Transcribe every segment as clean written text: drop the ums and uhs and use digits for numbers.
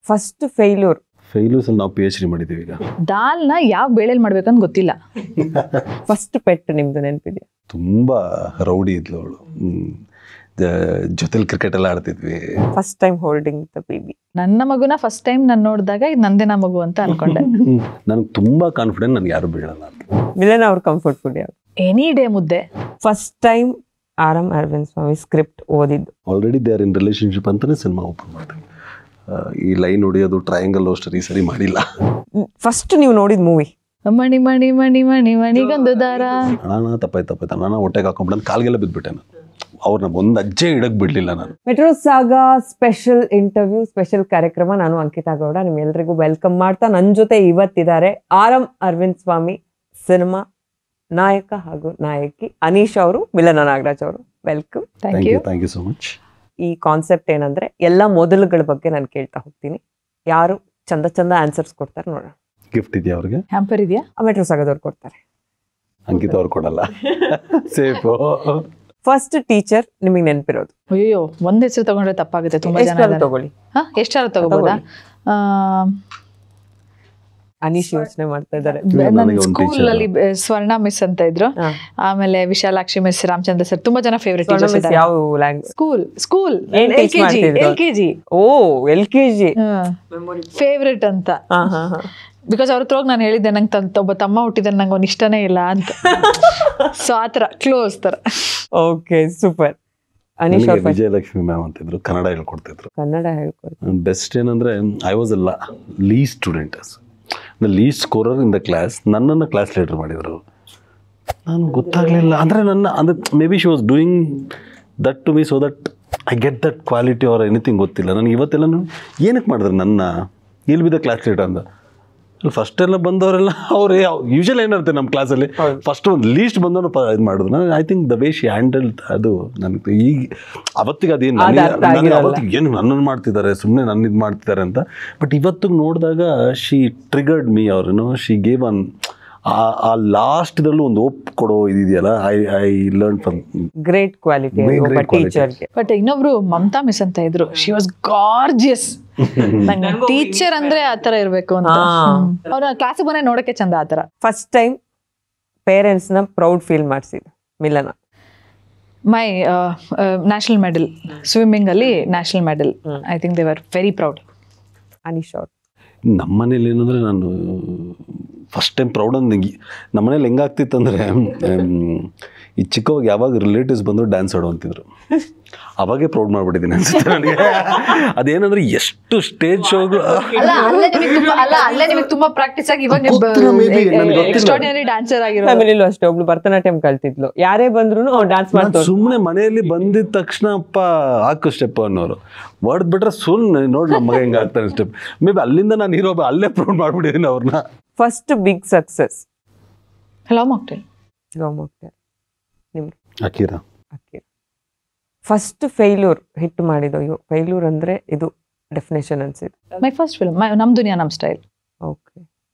First failure ಅಲ್ಲಿ ನಾವು PhD ಮಾಡಿದ್ದೀವಿ ಈಗ. ದಾಲ್ನ ಯಾವ ಬೇಳೆಲಿ ಮಾಡ್ಬೇಕಂತ ಗೊತ್ತಿಲ್ಲ. ಫಸ್ಟ್ ಪೆಟ್ ನಿಮ್ದು ನೆನಪಿದೆಯಾ? ತುಂಬಾ ರೌಡಿ ಇದ್ಲು ಅವಳು. ಜೊತೆಲಿ ಕ್ರಿಕೆಟ್ ಎಲ್ಲ ಆಡ್ತಿದ್ವಿ. First time holding the baby. ನನ್ನ ಮಗುನ ಫಸ್ಟ್ ಟೈಮ್ ನಾನು ನೋಡಿದಾಗ ಇದು ನಂದೇನ ಮಗು ಅಂತ ಅನ್ಕೊಂಡೆ. ನನಗೆ ತುಂಬಾ ಕಾನ್ಫಿಡೆಂಟ್, ನನ್ಗೆ ಯಾರು ಬೀಳಲ್ಲ ಅಂತ. ಮಿಲನ ಅವ್ರ ಕಂಫರ್ಟ್ ಫುಡ್ ಯಾವ್ದು? ಎನಿ ಡೇ ಮುದ್ದೆ. First time R M. Arvind Swamy script ಓದಿದ್ದು? Already they are in relationship ಅಂತಾನೆ ಸಿನಿಮಾ ಓಪನ್ ಮಾಡ್ತೀವಿ. ಈ ಲೈನ್ ಹೊಡಿಯೋದು ಟ್ರಯಾಂಗಲ್ ಸ್ಟೋರಿ ಸರಿ ಮಾಡಿಲ್ಲ. ಫಸ್ಟ್ ನೀವು ನೋಡಿದ ಮೂವಿ? ಮಣಿ ಮಣಿ ಮಣಿ ಮಣಿ ಮಣಿಗೊಂದು ದಾರ. ಅಣ್ಣ ತಪ್ಪಾಯ್ತು ನಾನು ಹೊಟ್ಟೆಗೆ ಹಾಕೊಂಡ್ಬಿಟ್ಟು ಕಾಲ್ಗೆಲ್ಲ ಬಿದ್ದುಬಿಟ್ಟೆ. ನಾನು ಅವ್ರನ್ನ ಒಂದು ಅಜ್ಜೆ ಇಡಕ್ ಬಿಡ್ಲಿಲ್ಲ. ನಾನು ಮೆಟ್ರೋ ಸಾಗಾ ಸ್ಪೆಷಲ್ ಇಂಟರ್ವ್ಯೂ, ಸ್ಪೆಷಲ್ ಕಾರ್ಯಕ್ರಮ. ನಾನು ಅಂಕಿತಾ ಗೌಡ ನಿಮ್ಮೆಲ್ಲರಿಗೂ ವೆಲ್ಕಮ್ ಮಾಡ್ತಾ, ನನ್ನ ಜೊತೆ ಇವತ್ತಿದ್ದಾರೆ ಆರ್.ಎಂ. ಅರವಿಂದ್ ಸ್ವಾಮಿ ಸಿನಿಮಾ ನಾಯಕ ಹಾಗೂ ನಾಯಕಿ ಅನೀಶ್ ಅವರು, ಮಿಲನ ನಾಗರಾಜ್ ಅವರು. Welcome. Thank you so much. ಈ ಕಾನ್ಸೆಪ್ಟ್ ಏನಂದ್ರೆ ಎಲ್ಲ ಮೊದಲುಗಳ ಬಗ್ಗೆ ನಾನು ಕೇಳ್ತಾ ಹೋಗ್ತೀನಿ, ಯಾರು ಚಂದ ಆನ್ಸರ್ಸ್ ಕೊಡ್ತಾರೆ ನೋಡೋಣ. ಗಿಫ್ಟ್ ಇದೆಯಾ ಅವ್ರಿಗೆ? ಹ್ಯಾಂಪರ್ ಇದೆಯಾ? ಮೆಟ್ರೋ ಸಾಗದವ್ರು ಕೊಡ್ತಾರೆ, ಅಂಕಿತಾ ಅವ್ರು ಕೊಡಲ್ಲ. ಸೇಫ್. ಫಸ್ಟ್ ಟೀಚರ್ ನಿಮಗೆ ನೆನಪಿರೋದು? ಅಯ್ಯೋ, ಒಂದ್ ಹೆಸರು ತಗೊಂಡ್ರೆ ತಪ್ಪಾಗುತ್ತೆ, ತುಂಬಾ ಜನ ತಗೊಳ್ಳಿ. ಎಷ್ಟಾರು ತಗೋಬೋದಾ? ಅನೀಶ್ ಯೋಚನೆ ಮಾಡ್ತಾ ಇದ್ದಾರೆ. ನನ್ನ ಸ್ಕೂಲ್ ಅಲ್ಲಿ ಸ್ವರ್ಣ ಮಿಸ್ ಅಂತ ಇದ್ರು, ಆಮೇಲೆ ವಿಶಾಲಾಕ್ಷಿ ಮಿಸ್, ರಾಮಚಂದ್ರ ಸರ್, ತುಂಬಾ ಜನ ಫೇವ್ರೆಟ್ ಟೀಚರ್ಸ್ ಇದ್ದಾರೆ. ಯಾವ ಲ್ಯಾಂಗ್ವೇಜ್? ಸ್ಕೂಲ್ LKG ಓ LKG ಫೇವ್ರೆಟ್ ಅಂತ. ಬಿಕಾಸ್ ಅವ್ರ ಹತ್ರ ಹೋಗಿ ನಾನು ಹೇಳಿದ್ದೆ, ನಂಗೆ ಒಬ್ಬ ತಮ್ಮ ಹುಟ್ಟಿದ್ರೆ ನಂಗೆ ಅವ್ನು ಇಷ್ಟನೇ ಇಲ್ಲ ಅಂತ. ಸೊ ಆತರ ಕ್ಲೋಸ್ ತರ. Okay, super. ಅನೀಶ್ ಅವ್ರ ವಿಜಯಲಕ್ಷ್ಮಿ ಮ್ಯಾಮ್ ಅಂತಿದ್ರು, ಕನ್ನಡ ಹೇಳ್ಕೊಡ್ತಿದ್ರು. ಕನ್ನಡ ಹೇಳ್ಕೊಡ್ತಾರೆ. ಬೆಸ್ಟ್ ಏನಂದ್ರೆ I was a least student, least scorer in the class. ನನ್ನನ್ನು ಕ್ಲಾಸ್ ಲೀಡರ್ ಮಾಡಿದ್ರು. ನಾನು ಗೊತ್ತಾಗ್ಲಿಲ್ಲ ಅಂದ್ರೆ maybe she was doing that to me so that I get that quality or anything ಗೊತ್ತಿಲ್ಲ ನನಗೆ. ಇವತ್ತೆಲ್ಲ ಏನಕ್ಕೆ ಮಾಡಿದ್ರೆ ನನ್ನ ಇಲ್ಲಿ ಬಿದ್ದ ಕ್ಲಾಸ್ ಲೀಡರ್ ಅಂತ. ಫಸ್ಟ್ ಎಲ್ಲ ಬಂದವರೆಲ್ಲ ಅವ್ರು ಯೂಶಲ್ ಏನಿರುತ್ತೆ ನಮ್ಮ ಕ್ಲಾಸಲ್ಲಿ, ಫಸ್ಟ್ ಒಂದು ಲೀಸ್ಟ್ ಬಂದವನು ಇದು ಮಾಡಿದ್ರು. ನಾನು I think the way she handle ಅದು ನನಗೆ ಈಗ ಅವತ್ತಿಗೆ ಅದೇನು ಅವತ್ತಿಗೆ ಏನು ನನ್ನನ್ನು ಮಾಡ್ತಿದ್ದಾರೆ, ಸುಮ್ಮನೆ ನನ್ನ ಇದು ಮಾಡ್ತಿದ್ದಾರೆ ಅಂತ. ಬಟ್ ಇವತ್ತಿಗೆ ನೋಡಿದಾಗ ಶಿ ಟ್ರಿಗರ್ಡ್ ಮೀ. ಅವ್ರೇನೋ ಶಿ ಗೇವ್ ಅನ್ ಆ ಲಾಸ್ಟ್ದಲ್ಲೂ ಒಂದು ಓಪ್ ಕೊಡೋ ಇದೆಯಲ್ಲ, I learn from great quality ಟೀಚರ್ಗೆ. ಬಟ್ ಇನ್ನೊಬ್ರು ಮಮತಾ ಮಿಸ್ ಅಂತ ಇದ್ರು, ಶಿ ವಾಸ್ ಗಾರ್ಜಿಯಸ್. ನಂಗೆ ಟೀಚರ್ ಅಂದ್ರೆ ಆತರ ಇರ್ಬೇಕು ಅಂತ. ಅವ್ರ ಕ್ಲಾಸಿಗೆ ಬಂದ್ರೆ ನೋಡಕ್ಕೆ ಚಂದ ಆತರ. ಫಸ್ಟ್ ಟೈಮ್ ಪೇರೆಂಟ್ಸ್ ನ ಪ್ರೌಡ್ ಫೀಲ್ ಮಾಡಿಸಿದ್ದು Milana? My national medal, swimming ಅಲ್ಲಿ national medal. I think they were very proud. Anish ಅವ್ರು? ನಮ್ಮ ಮನೇಲಿ ಏನಂದರೆ, ನಾನು ಫಸ್ಟ್ ಟೈಮ್ ಪ್ರೌಡ್ ಅಂದ್ ನಮ್ಮ ಮನೇಲಿ ಹೆಂಗಾಗ್ತಿತ್ತು ಅಂದರೆ, ಈ ಚಿಕ್ಕವಾಗ ಯಾವಾಗ ರಿಲೇಟಿವ್ಸ್ ಬಂದರು ಡ್ಯಾನ್ಸ್ ಆಡೋ ಅಂತಿದ್ರು, ಅವಾಗೇ ಪ್ರೌಡ್ ಮಾಡ್ಬಿಟ್ಟಿದ್ದೀನಿ ಅನ್ಸುತ್ತೆ ನನಗೆ. ಅದೇನಂದ್ರೆ ಎಷ್ಟು ಸ್ಟೇಜ್ ಶೋಗಳು ತುಂಬಾ ಪ್ರಾಕ್ಟೀಸ್ ಆಗಿ ಡ್ಯಾನ್ಸರ್ ಆಗಿರೋ. ಅಷ್ಟೇ ಒಬ್ಳು ಭರತನಾಟ್ಯಂ ಕಲ್ತಿದ್ಲು, ಯಾರೇ ಬಂದ್ರು ಡ್ಯಾನ್ಸ್ ಮಾಡ್ತಾರೆ. ಸುಮ್ಮನೆ ಮನೆಯಲ್ಲಿ ಬಂದಿದ ತಕ್ಷಣ ಅಪ್ಪ ಹಾಕು ಸ್ಟೆಪ್ ಅನ್ನೋರು ಹೊಡೆದ್ ಬಿಟ್ರೆ ಸುಮ್ಮನೆ ನೋಡಿ ನಮ್ಮ ಮಗ ಹೆಂಗೆ ಆಗ್ತಾನೆ ಸ್ಟೆಪ್. ಮೇ ಬಿ ಅಲ್ಲಿಂದ ನಾನು ಹೀರೋ ಅಲ್ಲೇ ಪ್ರೌಡ್ ಮಾಡ್ಬಿಟ್ಟಿದ್ದೀನಿ ಅವ್ರನ್ನ. First big success? Love mocktail. ನಿಮ್ಗೆ? ಅಕೀರಾ. ಫಸ್ಟ್ ಫೇಲ್ಯೂರ್ ಹಿಟ್ ಮಾಡಿದ್ದು? ಅಯ್ಯೋ ಫೇಲ್ಯೂರ್ ಅಂದ್ರೆ ಇದು ಡೆಫಿನೇಷನ್ ಅನ್ಸಿದ್ದು. ಮೈ ಫಸ್ಟ್ ಫಿಲ್ಮ್ ನಮ್ ದುನಿಯಾ ನಮ್ ಸ್ಟೈಲ್. ಓಕೆ.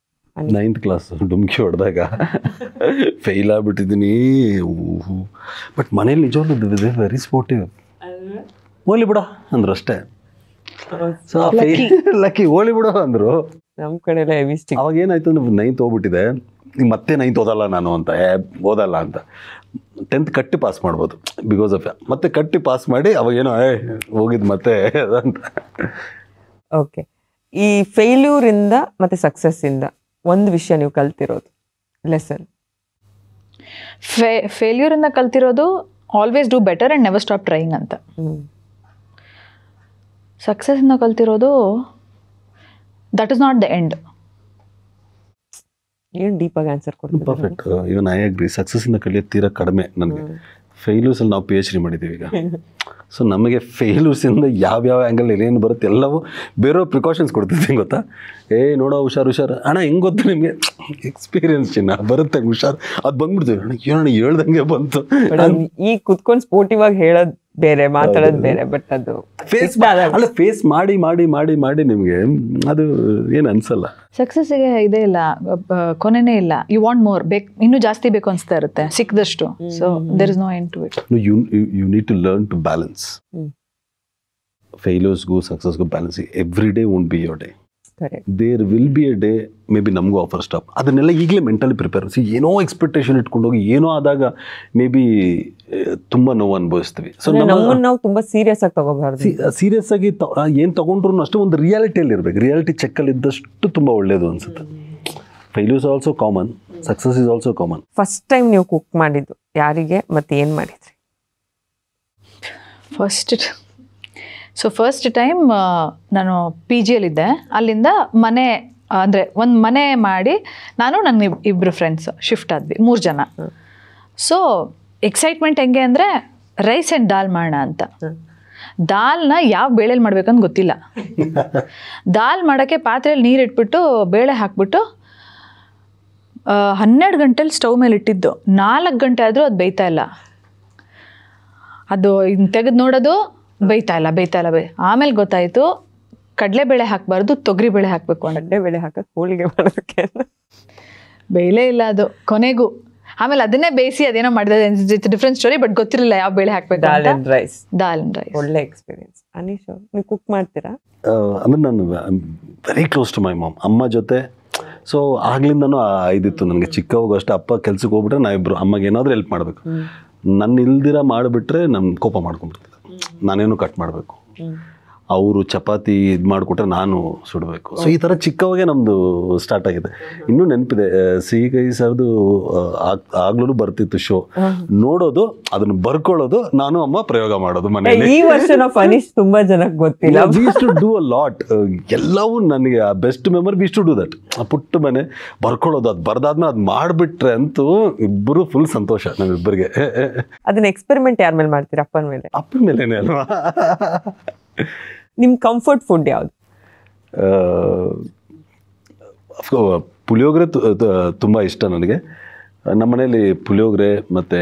9th ಕ್ಲಾಸ್ ಡುಮ್ಕಿ ಹೊಡೆದಾಗ ಫೇಲ್ ಆಗ್ಬಿಟ್ಟಿದ್ದೀನಿ. ಬಟ್ ಮನೇಲಿ ನಿಜವಾಗ್ಲೂ ವೆರಿ ಸ್ಪೋರ್ಟಿವ್. ಹೋಲಿ ಬಿಡ ಅಂದ್ರು ಅಷ್ಟೇ. ಲಕ್ಕಿ ಹೋಲಿ ಬಿಡ ಅಂದ್ರು. ನಮ್ ಕಡೆ ಎಲ್ಲ ಹೆವಿ ಸ್ಟಿಕ್. ಅವಾಗ ಏನಾಯ್ತು ಅಂದ್ರೆ 9th ಹೋಗ್ಬಿಟ್ಟಿದೆ, ಈಗ ಮತ್ತೆ 9th ಓದಲ್ಲ ನಾನು ಅಂತ, ಓದಲ್ಲ ಅಂತ. 10th ಕಟ್ಟಿ ಪಾಸ್ ಮಾಡ್ಬೋದು ಬಿಕಾಸ್ ಆಫ್, ಮತ್ತೆ ಕಟ್ಟಿ ಪಾಸ್ ಮಾಡಿ ಅವಾಗೇನೋ ಹೋಗಿದ್ ಮತ್ತೆ ಅಂತ. ಓಕೆ. ಈ ಫೇಲ್ಯೂರ್ ಇಂದ ಮತ್ತೆ ಸಕ್ಸಸ್ ಇಂದ ಒಂದು ವಿಷಯ ನೀವು ಕಲ್ತಿರೋದು ಲೆಸನ್? ಫೇಲ್ಯೂರ್ ಇಂದ ಕಲ್ತಿರೋದು always do better and never stop trying ಅಂತ. ಸಕ್ಸಸ್ ಇಂದ ಕಲ್ತಿರೋದು that is not the end. ಏನು ಡೀಪ್ ಆಗಿ ಆನ್ಸರ್ ಕೊಡ್ತೀವಿ. Perfect. Even I agree. Success ಇಂದ ಕಲಿಯೋದು ತೀರಾ ಕಡಿಮೆ ನನಗೆ. ಫೇಲ್ಯೂರ್ಸ್ ಅಲ್ಲಿ ನಾವು PhD ಮಾಡಿದ್ದೀವಿ ಈಗ. ಸೊ ನಮಗೆ ಫೇಲ್ಯೂರ್ಸ್ ಇಂದ ಯಾವ್ಯಾವ ಆ್ಯಂಗಲ್ ಏನೇನು ಬರುತ್ತೆ ಎಲ್ಲವೂ ಬೇರೆ ಪ್ರಿಕಾಷನ್ಸ್ ಕೊಡ್ತಿದ್ದೀನಿ ಗೊತ್ತಾ. ನೋಡೋ ಹುಷಾರು ಅಣ್ಣ ಹೆಂಗೆ ಗೊತ್ತು ನಿಮಗೆ, ಎಕ್ಸ್ಪೀರಿಯನ್ಸ್ ಚಿನ್ನ ಬರುತ್ತೆ ಹುಷಾರು, ಅದು ಬಂದ್ಬಿಡ್ತೀವಿ ಅಣ್ಣ ಏನಣ್ಣ ಹೇಳ್ದಂಗೆ ಬಂತು. ಈ ಕುತ್ಕೊಂಡು ಸ್ಪೋರ್ಟಿವ್ ಆಗಿ ಹೇಳೋದು ಬೇರೆ, ಮಾತಾಡೋದು ಬೇರೆ. ಬಟ್ ಅದು ಫೇಸ್ ಮಾಡಿ ಮಾಡಿ ಮಾಡಿ ಮಾಡಿ ನಿಮಗೆ ಅದು ಏನು ಅನ್ಸಲ್ಲ. ಸಕ್ಸಸ್ಗೆ ಇದೇ ಇಲ್ಲ, ಕೊನೆನೇ ಇಲ್ಲ. ಯು ವಾಂಟ್ ಮೋರ್, ಇನ್ನೂ ಜಾಸ್ತಿ ಬೇಕು ಅನ್ಸ್ತಾ ಇರುತ್ತೆ ಸಿಕ್ಕದಷ್ಟು. So there is no end to it. You need to learn to balance. ಫೇಲ್ಯೂರ್ಸ್ಗೂ ಸಕ್ಸಸ್ಗೂ balance every day won't be your day. Correct. There will be a day may be ನಮಗೂ offer stop. ಅದನ್ನೆಲ್ಲ ಈಗಲೇ ಮೆಂಟಲಿ ಪ್ರಿಪೇರ್. ಏನೋ expectation ಇಟ್ಕೊಂಡೋಗಿ ಏನೋ ಆದಾಗ may be ತುಂಬ ನೋವು ಅನುಭವಿಸ್ತೀವಿ. ಸೊ ನಮ್ಮನ್ನು ನಾವು ತುಂಬಾ ಸೀರಿಯಸ್ ಆಗಿ ತಗೋಬಾರ್ದು. ಸೀರಿಯಸ್ ಆಗಿ ಏನು ತಗೊಂಡ್ರು ಅಷ್ಟೇ ಒಂದು ರಿಯಾಲಿಟಿಯಲ್ಲಿ ಇರಬೇಕು. ರಿಯಾಲಿಟಿ ಚೆಕ್ಕಲ್ಲಿ ಇದ್ದಷ್ಟು ತುಂಬ ಒಳ್ಳೆಯದು ಅನ್ಸುತ್ತೆ. Failures also common, success is also common. First time ನೀವು ಕುಕ್ ಮಾಡಿದ್ದು ಯಾರಿಗೆ ಮತ್ತೆ ಏನು ಮಾಡಿದ್ರಿ? ಫಸ್ಟ್ ಟೈಮ್ ನಾನು ಪಿ ಜಿಯಲ್ಲಿದ್ದೆ. ಅಲ್ಲಿಂದ ಮನೆ ಅಂದರೆ ಒಂದು ಮನೆ ಮಾಡಿ ನಾನು ನನ್ನ ಇಬ್ಬರು ಫ್ರೆಂಡ್ಸ್ ಶಿಫ್ಟ್ ಆದ್ವಿ, 3 ಜನ. ಸೊ ಎಕ್ಸೈಟ್ಮೆಂಟ್ ಹೆಂಗೆ ಅಂದರೆ ರೈಸ್ ಆ್ಯಂಡ್ ದಾಲ್ ಮಾಡೋಣ ಅಂತ. ದಾಲ್ನ ಯಾವ ಬೇಳೆಲಿ ಮಾಡ್ಬೇಕಂತ ಗೊತ್ತಿಲ್ಲ. ದಾಲ್ ಮಾಡೋಕ್ಕೆ ಪಾತ್ರೆಯಲ್ಲಿ ನೀರು ಇಟ್ಬಿಟ್ಟು ಬೇಳೆ ಹಾಕ್ಬಿಟ್ಟು 12 ಗಂಟೆಲಿ ಸ್ಟವ್ ಮೇಲೆ ಇಟ್ಟಿದ್ದು. 4 ಗಂಟೆ ಆದರೂ ಅದು ಬೇಯ್ತಾ ಇಲ್ಲ. ಅದು ತೆಗೆದು ನೋಡೋದು ಬೇಯ್ತಾ ಇಲ್ಲ. ಆಮೇಲೆ ಗೊತ್ತಾಯಿತು ಕಡಲೆಬೇಳೆ ಹಾಕಬಾರ್ದು, ತೊಗರಿಬೇಳೆ ಹಾಕಬೇಕು ಅಂತ. ಕಡಲೆಬೇಳೆ ಹಾಕಕ್ಕೆ ಹೋಳಿಗೆ ಮಾಡೋದಕ್ಕೆ ಬೇಯಲೇ ಇಲ್ಲ ಅದು ಕೊನೆಗೂ. ಆಮೇಲೆ ಅದನ್ನೇ ಬೇಯಿಸಿ ಅದೇನೋ ಮಾಡಿದೆ, ಡಿಫ್ರೆಂಟ್ ಸ್ಟೋರಿ. ಬಟ್ ಗೊತ್ತಿರಲಿಲ್ಲ ಯಾವ ಬೇಳೆ ಹಾಕಬೇಕು. Dal and rice. ಒಳ್ಳೆ ಎಕ್ಸ್ಪೀರಿಯನ್ಸ್. ಅನೀಶ್ ನೀವು ಕುಕ್ ಮಾಡ್ತೀರಾ? ಅಂದರೆ ನಾನು very close to my mom, ಅಮ್ಮ ಜೊತೆ. ಸೊ ಆಗ್ಲಿಂದನೂ ಇದಿತ್ತು ನನಗೆ. ಚಿಕ್ಕವಾಗ ಅಷ್ಟೇ ಅಪ್ಪ ಕೆಲ್ಸಕ್ಕೆ ಹೋಗ್ಬಿಟ್ರೆ ನಾವಿಬ್ರು ಅಮ್ಮಗೆ ಏನಾದರೂ ಹೆಲ್ಪ್ ಮಾಡಬೇಕು. ನನ್ನ ಇಲ್ದಿರ ಮಾಡಿಬಿಟ್ರೆ ನನ್ನ ಕೋಪ ಮಾಡ್ಕೊಂಡ್ಬಿಡ್ತಿದ್ದೆ. ನಾನೇನು ಕಟ್ ಮಾಡಬೇಕು, ಅವರು ಚಪಾತಿ ಇದು ಮಾಡಿಕೊಟ್ರೆ ನಾನು ಸುಡಬೇಕು. ಸೊ ಈ ಥರ ಚಿಕ್ಕವಾಗೆ ನಮ್ಮದು ಸ್ಟಾರ್ಟ್ ಆಗಿದೆ. ಇನ್ನೂ ನೆನಪಿದೆ, ಸಿಹಿ ಸರ್ದು ಆಗ್ಲೂ ಬರ್ತಿತ್ತು ಶೋ. ನೋಡೋದು, ಅದನ್ನು ಬರ್ಕೊಳ್ಳೋದು, ನಾನು ಅಮ್ಮ ಪ್ರಯೋಗ ಮಾಡೋದು ಮನೆಯಲ್ಲಿ. ಈ ವರ್ಷನ ಅನೀಶ್ ತುಂಬಾ ಜನಕ್ಕೆ ಗೊತ್ತಿಲ್ಲ. We use to do a lot. ಎಲ್ಲವೂ ನನಗೆ best memory. We use to do that. ಆ ಪುಟ್ಟ ಮನೆ ಬರ್ಕೊಳ್ಳೋದು, ಅದು ಬರ್ದಾದ್ಮೇಲೆ ಅದು ಮಾಡಿಬಿಟ್ರೆ ಅಂತೂ ಇಬ್ಬರು ಫುಲ್ ಸಂತೋಷ ನಮ್ಮಿಬ್ಬರಿಗೆ. ಅದನ್ನ ಎಕ್ಸ್ಪೆರಿಮೆಂಟ್ ಯಾರ ಮೇಲೆ ಮಾಡ್ತೀರಾ? ಅಪ್ಪನ ಮೇಲೆ? ಅಪ್ಪನ ಮೇಲೇನೆ ಅಲ್ವಾ. ನಿಮ್ಮ ಕಂಫರ್ಟ್ ಫುಡ್ ಯಾವುದು? ಪುಳಿಯೋಗರೆ ತುಂಬ ಇಷ್ಟ ನನಗೆ. ನಮ್ಮ ಮನೇಲಿ ಪುಳಿಯೋಗರೆ ಮತ್ತು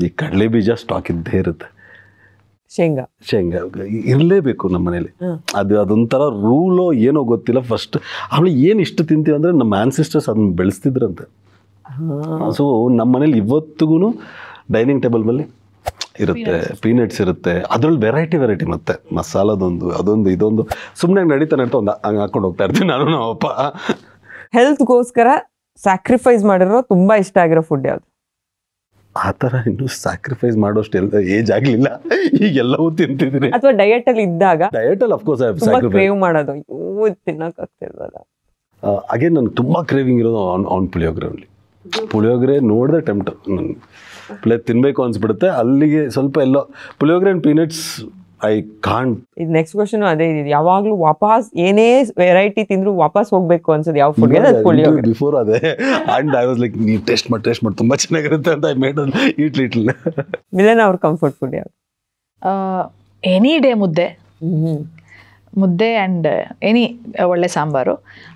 ಈ ಕಡಲೆ ಬೀಜ ಸ್ಟಾಕ್ ಇದ್ದೇ ಇರುತ್ತೆ. ಶೇಂಗಾ ಇರಲೇಬೇಕು ನಮ್ಮ ಮನೇಲಿ. ಅದೊಂಥರ ರೂಲೋ ಏನೋ ಗೊತ್ತಿಲ್ಲ. ಫಸ್ಟ್ ಆಮೇಲೆ ಏನು ಇಷ್ಟು ತಿಂತೀವಿ ಅಂದರೆ ನಮ್ಮ ಆನ್ಸಿಸ್ಟರ್ಸ್ ಅದನ್ನ ಬೆಳೆಸ್ತಿದ್ರಂತೆ. ಸೊ ನಮ್ಮ ಮನೇಲಿ ಇವತ್ತಿಗೂ ಡೈನಿಂಗ್ ಟೇಬಲ್ ಮೇಲೆ ಇರುತ್ತೆ, ಪೀನಟ್ಸ್ ಇರುತ್ತೆ. ಅದ್ರಲ್ಲಿ ವೆರೈಟಿ ಮತ್ತೆ ಮಸಾಲದೊಂದು, ಅದೊಂದು, ಇದೊಂದು. ಸುಮ್ಮನೆ ನಡೀತಾ ಒಂದು ಹಂಗೆ ಹಾಕೊಂಡು ಹೋಗ್ತಾ ಇರ್ತೀವಿ ನಾನು ನಮ್ಮಪ್ಪ. ಹೆಲ್ತ್ಗೋಸ್ಕರ ಸ್ಯಾಕ್ರಿಫೈಸ್ ಮಾಡಿರೋ ತುಂಬಾ ಇಷ್ಟ ಆಗಿರೋ ಫುಡ್ ಯಾವುದು? ಆ ಥರ ಇನ್ನೂ ಸ್ಯಾಕ್ರಿಫೈಸ್ ಮಾಡೋಷ್ಟು ಏಜ್ ಆಗಲಿಲ್ಲ. ಈಗ ಎಲ್ಲವೂ ತಿಂತಿದ್ದೀನಿ. ಅಥವಾ ಡಯಟ್ ಅಲ್ಲಿ ಇದ್ದಾಗ? ಡಯಟಲ್ಲಿ ಅಫ್ಕೋರ್ಸ್ ಕ್ರೇವ್ ಮಾಡೋದು, ತಿನ್ನಕ್ ಆಗ್ತಿಲ್ವಲ್ಲ. ಅಗೇನ್ ನನಗೆ ತುಂಬ ಕ್ರೇವಿಂಗ್ ಇರೋದು ಆನ್ ಪುಳಿಯೋಗರೆ. ಪುಳಿಯೋಗರೆ ನೋಡಿದ್ರೆ ಟೆಂಪ್ಟ್ ನನಗೆ ತಿನ್ನಬೇಕು ಅನ್ಸ್ಬಿಡುತ್ತೆ. ಅಲ್ಲಿಗೆ ಸ್ವಲ್ಪ ಎಲ್ಲೋ ಪುಳಿಯೋಗರೆ ಆ್ಯಂಡ್ ಪೀನಟ್ಸ್ ಐ ಕಾಂಟ್. ಇದು ನೆಕ್ಸ್ಟ್ ಕ್ವಶನ್ ಅದೇ ಇದೆ. ಯಾವಾಗಲೂ ವಾಪಸ್ ಏನೇ ವೆರೈಟಿ ತಿಂದ್ರು ವಾಪಸ್ ಹೋಗ್ಬೇಕು ಅನ್ಸೋದು ಯಾವ ಫುಡ್? ಪುಳಿಯೋಗರೆ. ಬಿಫೋರ್ ಅದೇ. ಆ್ಯಂಡ್ ಐ ವಾಸ್ ಲೈಕ್, ನೀವು ಟೇಸ್ಟ್ ಮಾಡಿ ತುಂಬ ಚೆನ್ನಾಗಿರುತ್ತೆ ಅಂತ I made eat little. Milan ಅವ್ರ ಕಂಫರ್ಟ್ ಫುಡ್ ಯಾವುದು? Any day mudde and any ಒಳ್ಳೆ ಸಾಂಬಾರು.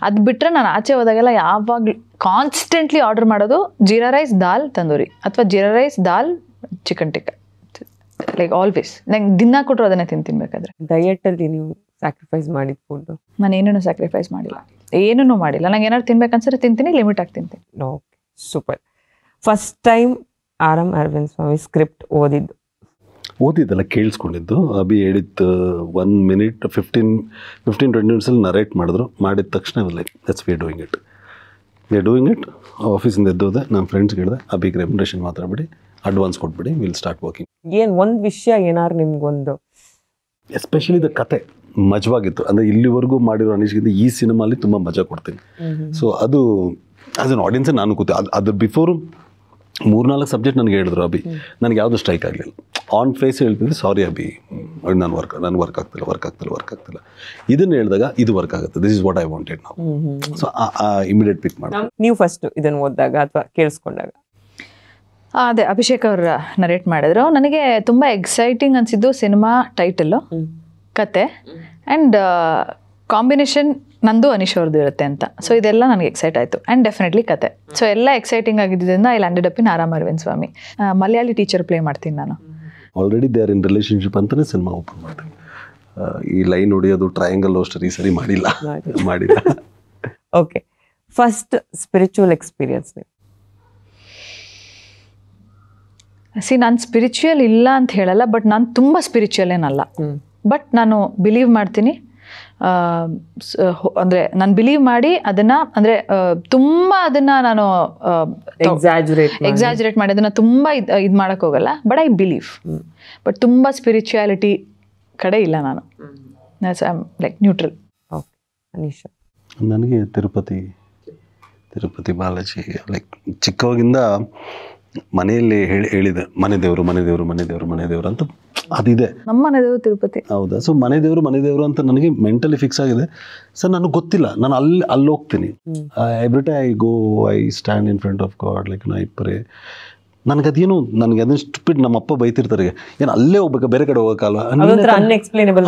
ಅದು ಬಿಟ್ಟರೆ ನಾನು ಆಚೆ ಹೋದಾಗೆಲ್ಲ ಯಾವಾಗಲೂ ಕಾನ್ಸ್ಟೆಂಟ್ಲಿ ಆರ್ಡರ್ ಮಾಡೋದು ಜೀರಾ ರೈಸ್ ದಾಲ್ ತಂದೂರಿ ಅಥವಾ ಜೀರಾ ರೈಸ್ ದಾಲ್ ಚಿಕನ್ ಟಿಕ್ಕ. ಲೈಕ್ ಆಲ್ವೇಸ್ ನಂಗೆ ದಿನ ಕೊಟ್ಟರು ಅದನ್ನೇ ತಿನ್ಬೇಕಾದ್ರೆ. ಡಯಟಲ್ಲಿ ನೀವು ಸ್ಯಾಕ್ರಿಫೈಸ್ ಮಾಡಿದ ಫುಡ್? ನಾನು ಏನೂ ಸ್ಯಾಕ್ರಿಫೈಸ್ ಮಾಡಿಲ್ಲ, ಏನೂ ಮಾಡಿಲ್ಲ. ನಂಗೆ ಏನಾದ್ರು ತಿನ್ಬೇಕನ್ಸಿದ್ರೆ ತಿಂತೀನಿ, ಲಿಮಿಟ್ ಆಗಿ ತಿಂತೀನಿ. Okay, super. First time R M. Arvind Swamy script ಓದಿದ್ದಲ್ಲ, ಕೇಳಿಸ್ಕೊಂಡಿದ್ದು. ಅಭಿ ಹೇಳಿದ್ದು 1 minute 15-20 minutesಲ್ಲಿ ನರೇಟ್ ಮಾಡಿದ್ರು. ಮಾಡಿದ ತಕ್ಷಣ like that's we are doing it. ಆಫೀಸಿಂದ ಎದ್ದೋದೆ, ನನ್ನ ಫ್ರೆಂಡ್ಸ್ಗೆ ಹೇಳಿದೆ, ಅಭಿಗೆ ರೆಮ್ಯುನರೇಷನ್ ಮಾತಾಡ್ಬಿಡಿ, ಅಡ್ವಾನ್ಸ್ ಕೊಟ್ಬಿಡಿ, ವಿಲ್ ಸ್ಟಾರ್ಟ್ ವರ್ಕಿಂಗ್. ಏನು ಒಂದು ವಿಷಯ ಏನಾರು ನಿಮ್ಗೊಂದು ಎಸ್ಪೆಷಲಿ ದ ಕತೆ ಮಜವಾಗಿತ್ತು. ಅಂದರೆ ಇಲ್ಲಿವರೆಗೂ ಮಾಡಿರೋ ಅನೀಶ್ಗಿಂತ ಈ ಸಿನಿಮಾಲಿ ತುಂಬ ಮಜಾ ಕೊಡ್ತೀನಿ. ಸೊ ಅದು ಆಸ್ ಅನ್ ಆಡಿಯನ್ಸೇ ನಾನು ಕೂತೆ. ಅದ್ರ ಬಿಫೋರು 3-4 ಸಬ್ಜೆಕ್ಟ್ ನನಗೆ ಹೇಳಿದ್ರು ಅಭಿ, ನನಗೆ ಯಾವುದು ಸ್ಟ್ರೈಕ್ ಆಗಲಿಲ್ಲ. ಆನ್ ಫೇಸ್ ಹೇಳ್ತಿದ್ದೆ, ಸಾರಿ ಅಭಿ, ನಾನು ವರ್ಕ್ ಆಗ್ತಿಲ್ಲ. ಇದನ್ನು ಹೇಳಿದಾಗ ಇದು ವರ್ಕ್ ಆಗುತ್ತೆ, this is what I wanted ನಾವು. ಸೊ ಇಮಿಡಿಯೇಟ್ ಪಿಕ್ ಮಾಡಿ. ನೀವು ಫಸ್ಟ್ ಇದನ್ನು ಓದಿದಾಗ ಅಥವಾ ಕೇಳಿಸ್ಕೊಂಡಾಗ? ಅದೇ ಅಭಿಷೇಕ್ ಅವ್ರ ನರೇಟ್ ಮಾಡಿದ್ರು. ನನಗೆ ತುಂಬ ಎಕ್ಸೈಟಿಂಗ್ ಅನಿಸಿದ್ದು ಸಿನಿಮಾ ಟೈಟಲ್ಲು, ಕತೆ ಆ್ಯಂಡ್ ಕಾಂಬಿನೇಷನ್ ನಂದು ಅನೀಶ್ ಅವ್ರದ್ದು ಇರುತ್ತೆ ಅಂತ. ಸೊ ಇದೆಲ್ಲ ನನಗೆ ಎಕ್ಸೈಟ್ ಆಯಿತು. ಆ್ಯಂಡ್ ಡೆಫಿನೆಟ್ಲಿ ಕತೆ. ಸೊ ಎಲ್ಲ ಎಕ್ಸೈಟಿಂಗ್ ಆಗಿದ್ದರಿಂದ I landed up in R M. Arvind Swamy. Malayali teacher play ಮಾಡ್ತೀನಿ ನಾನು. Already they are in relationship ಅಂತಲೇ ಸಿನಿಮಾ ಓಪನ್ ಮಾಡ್ತೀನಿ. ಈ ಲೈನ್ ಹೊಡಿಯೋದು, ಟ್ರಯಾಂಗಲ್ ಸ್ಟೋರಿ ಸರಿ ಮಾಡಿಲ್ಲ. Okay, first spiritual experience? ನಾನು ಸ್ಪಿರಿಚುವಲ್ ಇಲ್ಲ ಅಂತ ಹೇಳಲ್ಲ, ಬಟ್ ನಾನು ತುಂಬ ಸ್ಪಿರಿಚುವಲ್ ಏನಲ್ಲ. ಬಟ್ ನಾನು ಬಿಲೀವ್ ಮಾಡ್ತೀನಿ. ಅಂದರೆ ನಾನು ಬಿಲೀವ್ ಮಾಡಿ ಅದನ್ನು ಅಂದರೆ ತುಂಬ ಅದನ್ನು ನಾನು ಎಕ್ಸಾಜುರೇಟ್ ಮಾಡಿ ಅದನ್ನು ತುಂಬ ಇದು ಮಾಡೋಕ್ಕೆ ಹೋಗಲ್ಲ. But I believe. ಬಟ್ ತುಂಬ ಸ್ಪಿರಿಚುಯಾಲಿಟಿ ಕಡೆ ಇಲ್ಲ ನಾನು. I am like neutral. Okay Anisha? ನನಗೆ ತಿರುಪತಿ ಬಾಲಾಜಿ ಲೈಕ್ ಚಿಕ್ಕವಾಗಿಂದ ಮನೆಯಲ್ಲಿ ಹೇಳಿದೆ ಮನೆ ದೇವರು ಅಂತ ಅದಿದೆ. ನಮ್ಮ ಮನೆ ದೇವರು ತಿರುಪತಿ. ಹೌದಾ? ಸೊ ಮನೆ ದೇವರು ಅಂತ ನನಗೆ ಮೆಂಟಲಿ ಫಿಕ್ಸ್ ಆಗಿದೆ. ಸರ್ ನನಗೆ ಗೊತ್ತಿಲ್ಲ, ನಾನು ಅಲ್ಲಿ ಹೋಗ್ತೀನಿ. Every time I go, I stand in front of god, like I pray. ನನಗೆ ಅದನ್ನು ಸ್ಟುಪಿಡ್ ನಮ್ಮ ಅಪ್ಪ ಬೈತಿರ್ತಾರೆ, ಏನು ಅಲ್ಲೇ ಹೋಗ್ಬೇಕಾ, ಬೇರೆ ಕಡೆ ಹೋಗೋಕ್ಕಲ್ವಾ? Unexplainable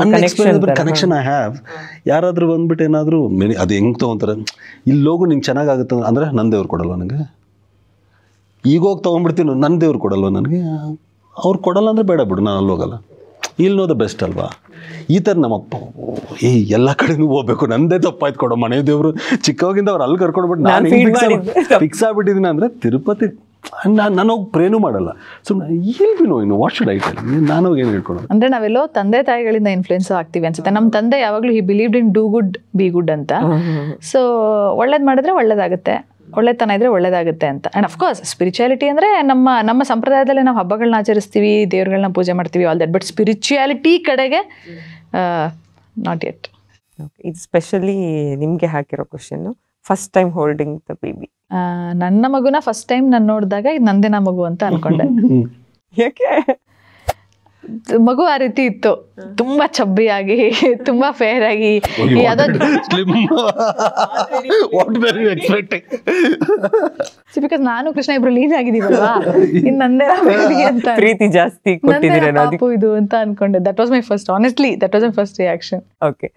connection I have. ಯಾರಾದರೂ ಬಂದ್ಬಿಟ್ಟು ಏನಾದರೂ ಅದು ಹೆಂಗೆ ತೊಗೊತಾರೆ, ಇಲ್ಲಿ ಹೋಗು ನಿಂಗೆ ಚೆನ್ನಾಗಾಗುತ್ತೆ ಅಂದರೆ ನನ್ನ ದೇವ್ರು ಕೊಡಲ್ವ ನನಗೆ? ಈಗ ಹೋಗಿ ತೊಗೊಂಡ್ಬಿಡ್ತೀನಿ, ನನ್ನ ದೇವ್ರು ಕೊಡಲ್ವ ನನಗೆ? ಅವ್ರು ಕೊಡಲ್ಲ ಅಂದರೆ ಬೇಡ ಬಿಡು, ನಾನು ಅಲ್ಲಿ ಹೋಗಲ್ಲ. ಇಲ್ಲಿ ನೋದ ಬೆಸ್ಟ್ ಅಲ್ವಾ? ಈ ಥರ ನಮ್ಮಪ್ಪ ಎಲ್ಲ ಕಡೆನೂ ಹೋಗ್ಬೇಕು, ನಂದೇ ತಪ್ಪಾಯ್ತು ಕೊಡೋ ಮನೆ ದೇವರು. ಚಿಕ್ಕವಾಗಿಂದ ಅವ್ರು ಅಲ್ಲಿ ಕರ್ಕೊಂಡ್ಬಿಟ್ಟು ನಾನು ಫಿಕ್ಸ್ ಆಗಿಬಿಟ್ಟಿದ್ದೀನಿ ಅಂದರೆ ತಿರುಪತಿ ನಾನು ಹೋಗಿ ಪ್ರೇನೂ ಮಾಡಲ್ಲ. ಸೊ ಇನ್ನು ವಾಟ್ ಶುಡ್ ಐ ಟೆಲ್? ನಾನು ಹೋಗಿ ಏನು ಹೇಳ್ಕೊಳೋದು? ಅಂದರೆ ನಾವೆಲ್ಲೋ ತಂದೆ ತಾಯಿಗಳಿಂದ ಇನ್ಫ್ಲುಯೆನ್ಸ್ ಆಗ್ತೀವಿ ಅನ್ಸುತ್ತೆ. ನಮ್ಮ ತಂದೆ ಯಾವಾಗಲೂ he believed in do good be good ಅಂತ. ಸೊ ಒಳ್ಳೇದು ಮಾಡಿದ್ರೆ ಒಳ್ಳೇದಾಗುತ್ತೆ, ಒಳ್ಳೆತನ ಇದ್ರೆ ಒಳ್ಳೇದಾಗುತ್ತೆ ಅಂತ. ಆ್ಯಂಡ್ ಅಫ್ಕೋರ್ಸ್ ಸ್ಪಿರಿಚುಯಾಲಿಟಿ ಅಂದರೆ ನಮ್ಮ ಸಂಪ್ರದಾಯದಲ್ಲಿ ನಾವು ಹಬ್ಬಗಳನ್ನ ಆಚರಿಸ್ತೀವಿ, ದೇವ್ರುಗಳನ್ನ ಪೂಜೆ ಮಾಡ್ತೀವಿ, ಆಲ್ ದಟ್. ಬಟ್ ಸ್ಪಿರಿಚುಯಾಲಿಟಿ ಕಡೆಗೆ ನಾಟ್ ಯೆಟ್. ಇದು ಸ್ಪೆಷಲಿ ನಿಮಗೆ ಹಾಕಿರೋ question, first time holding the baby. ನನ್ನ ಮಗುನ ಫಸ್ಟ್ ಟೈಮ್ ನಾನು ನೋಡಿದಾಗ ಇದು ನಂದೇನ ಮಗು ಅಂತ ಅನ್ಕೊಂಡೆ. ಯಾಕೆ? ಮಗು ಆ ರೀತಿ ಇತ್ತು, ತುಂಬಾ ಚಬ್ಬಿಯಾಗಿ, ತುಂಬಾ ಫೇರ್ ಆಗಿ. ಬಿಕಾಸ್ ನಾನು ಕೃಷ್ಣ ಇಬ್ರು ಲೀನ್ ಆಗಿದೀವಲ್ವಾ, ಇನ್ ನಂದೇ ಅಂತ ಪ್ರೀತಿ ಜಾಸ್ತಿ ಪಾಪು ಇದು ಅಂತ ಅನ್ಕೊಂಡೆ. That was my first, honestly that was my first reaction. Okay,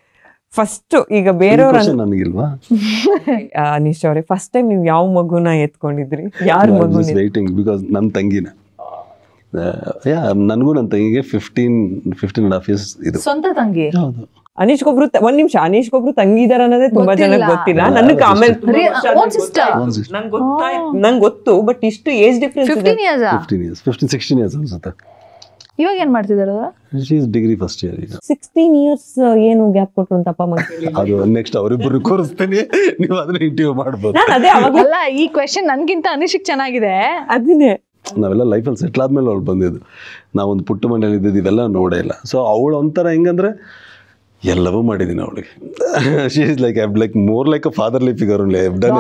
first ಈಗ ಬೇರೆಯವ್ರ ನನಗಿಲ್ವಾ ಅನೀಶ್ ಅವರೇ, ಫಸ್ಟ್ ಟೈಮ್ ನೀವು ಯಾವ ಮಗುನ ಎತ್ಕೊಂಡಿದ್ರಿ? ಯಾರ ಮಗು? ವೈಟಿಂಗ್ ಬಿಕಾಸ್ ನನ್ನ ತಂಗಿನ, ನನಗೂ ನನ್ನ ತಂಗಿಗೆ 15.5 years ಇದು. ಸ್ವಂತ ತಂಗಿ? ಹೌದು. ಅನೀಶ್ಗೊಬ್ರು ಒಂದ್ ನಿಮಿಷ, ಅನೀಶ್ಗೊಬ್ರು ತಂಗಿ ಇದಾರ ಅನ್ನೋದೇ ತುಂಬಾ ಜನಕ್ಕೆ ಗೊತ್ತಿಲ್ಲ. ನನಗೆ ಆಮೇಲೆ ನಂಗೆ ಗೊತ್ತು, ಬಟ್ ಇಷ್ಟು ಏಜ್ ಡಿಫ್ರೆನ್ಸ್ 15 years ಅನ್ಸುತ್ತೆ. ಇವಾಗ ಏನ್ ಮಾಡ್ತಿದ್ದಾರೆ? Degree first year. ಈಗ 16 years ಏನು ಗ್ಯಾಪ್ ಕೊಟ್ರು ಅಂತ ಅಪ್ಪ ಅಮ್ಮ? ಅದು ನೆಕ್ಸ್ಟ್ ಅವರಿಬ್ಬರು ಕೂರಿಸ್ತೀನಿ, ನೀವು ಅದನ್ನ ಇಂಟರ್ವ್ಯೂ ಮಾಡ್ಬೋದು. ಅಲ್ಲ, ಈ ಕ್ವೆಶ್ಚನ್ ನನ್ಗಿಂತ ಅನಿಶಿಕ್ ಚೆನ್ನಾಗಿದೆ. ಅದನ್ನೇ ನಾವೆಲ್ಲ ಲೈಫಲ್ಲಿ ಸೆಟ್ಲ್ ಆದ್ಮೇಲೆ ಅವಳು ಬಂದಿದ್ದು, ನಾವೊಂದು ಪುಟ್ಟ ಮನೇಲಿ ಇದ್ದಿದ್ದು, ಇವೆಲ್ಲ ನೋಡೇ ಇಲ್ಲ. ಸೊ ಅವಳು ಒಂಥರ ಹೆಂಗಂದ್ರೆ ಎಲ್ಲವೂ ಮಾಡಿದ್ದೀನಿ ಅವಳಿಗೆ. She is like more like a fatherly figure only. I have done